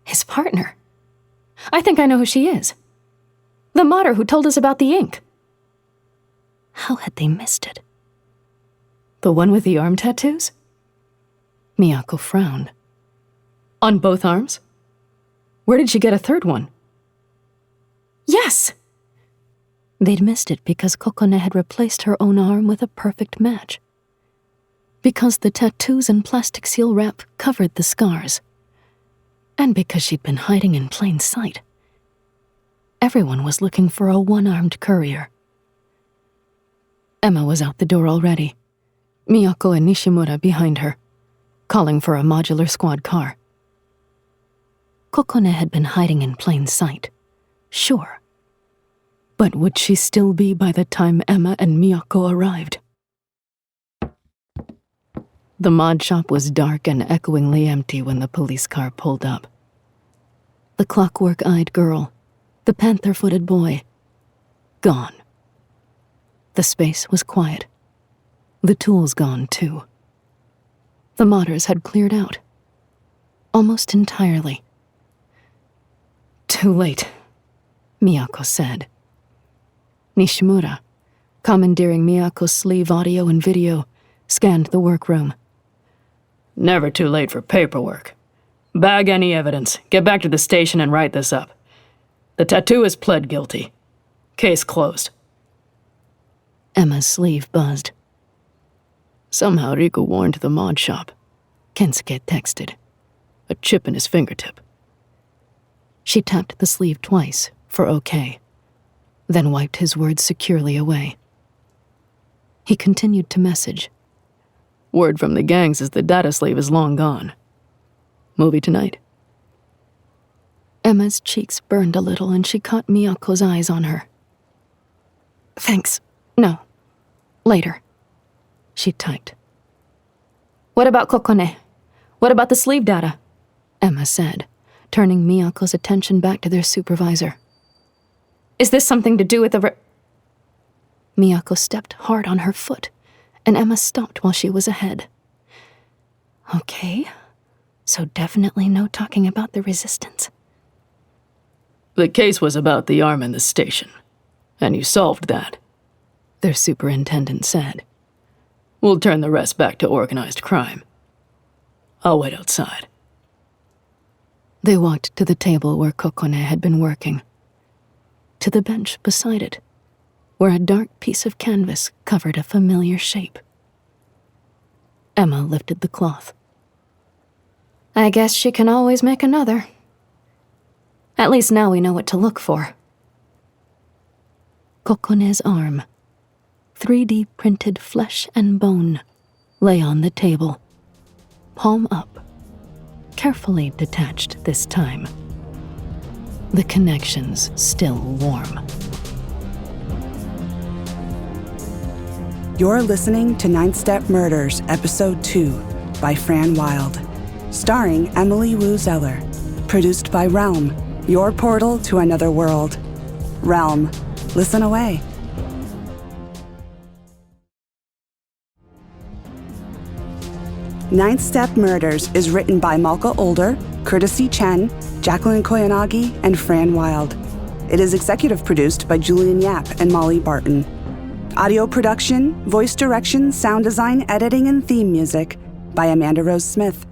His partner? I think I know who she is. The modder who told us about the ink. How had they missed it? The one with the arm tattoos? Miyako frowned. On both arms? Where did she get a third one? Yes! They'd missed it because Kokone had replaced her own arm with a perfect match. Because the tattoos and plastic seal wrap covered the scars. And because she'd been hiding in plain sight. Everyone was looking for a one-armed courier. Emma was out the door already, Miyako and Nishimura behind her, calling for a modular squad car. Kokone had been hiding in plain sight, sure. But would she still be by the time Emma and Miyako arrived? The mod shop was dark and echoingly empty when the police car pulled up. The clockwork-eyed girl, the panther-footed boy, gone. The space was quiet. The tools gone, too. The modders had cleared out. Almost entirely. Too late, Miyako said. Nishimura, commandeering Miyako's sleeve audio and video, scanned the workroom. Never too late for paperwork. Bag any evidence, get back to the station and write this up. The tattoo is pled guilty. Case closed. Emma's sleeve buzzed. Somehow Riku warned the mod shop, Kensuke texted. A chip in his fingertip. She tapped the sleeve twice for okay, then wiped his words securely away. He continued to message. Word from the gangs is the data sleeve is long gone. Movie tonight? Emma's cheeks burned a little and she caught Miyako's eyes on her. Thanks. No. Later. She typed. What about Kokone? What about the sleeve data? Emma said, turning Miyako's attention back to their supervisor. Is this something to do with the Miyako stepped hard on her foot, and Emma stopped while she was ahead. Okay, so definitely no talking about the resistance. The case was about the arm in the station, And you solved that. Their superintendent said. We'll turn the rest back to organized crime. I'll wait outside. They walked to the table where Kokone had been working. To the bench beside it, where a dark piece of canvas covered a familiar shape. Emma lifted the cloth. I guess she can always make another. At least now we know what to look for. Kokone's arm, 3D printed flesh and bone, lay on the table, palm up, carefully detached this time. The connections still warm. You're listening to 9-Step Murders, Episode 2, by Fran Wilde. Starring Emily Wu Zeller. Produced by Realm, your portal to another world. Realm, listen away. Ninth Step Murders is written by Malka Older, courtesy Chen, Jacqueline Koyanagi, and Fran Wilde. It is executive produced by Julian Yap and Molly Barton. Audio production, voice direction, sound design, editing, and theme music by Amanda Rose Smith.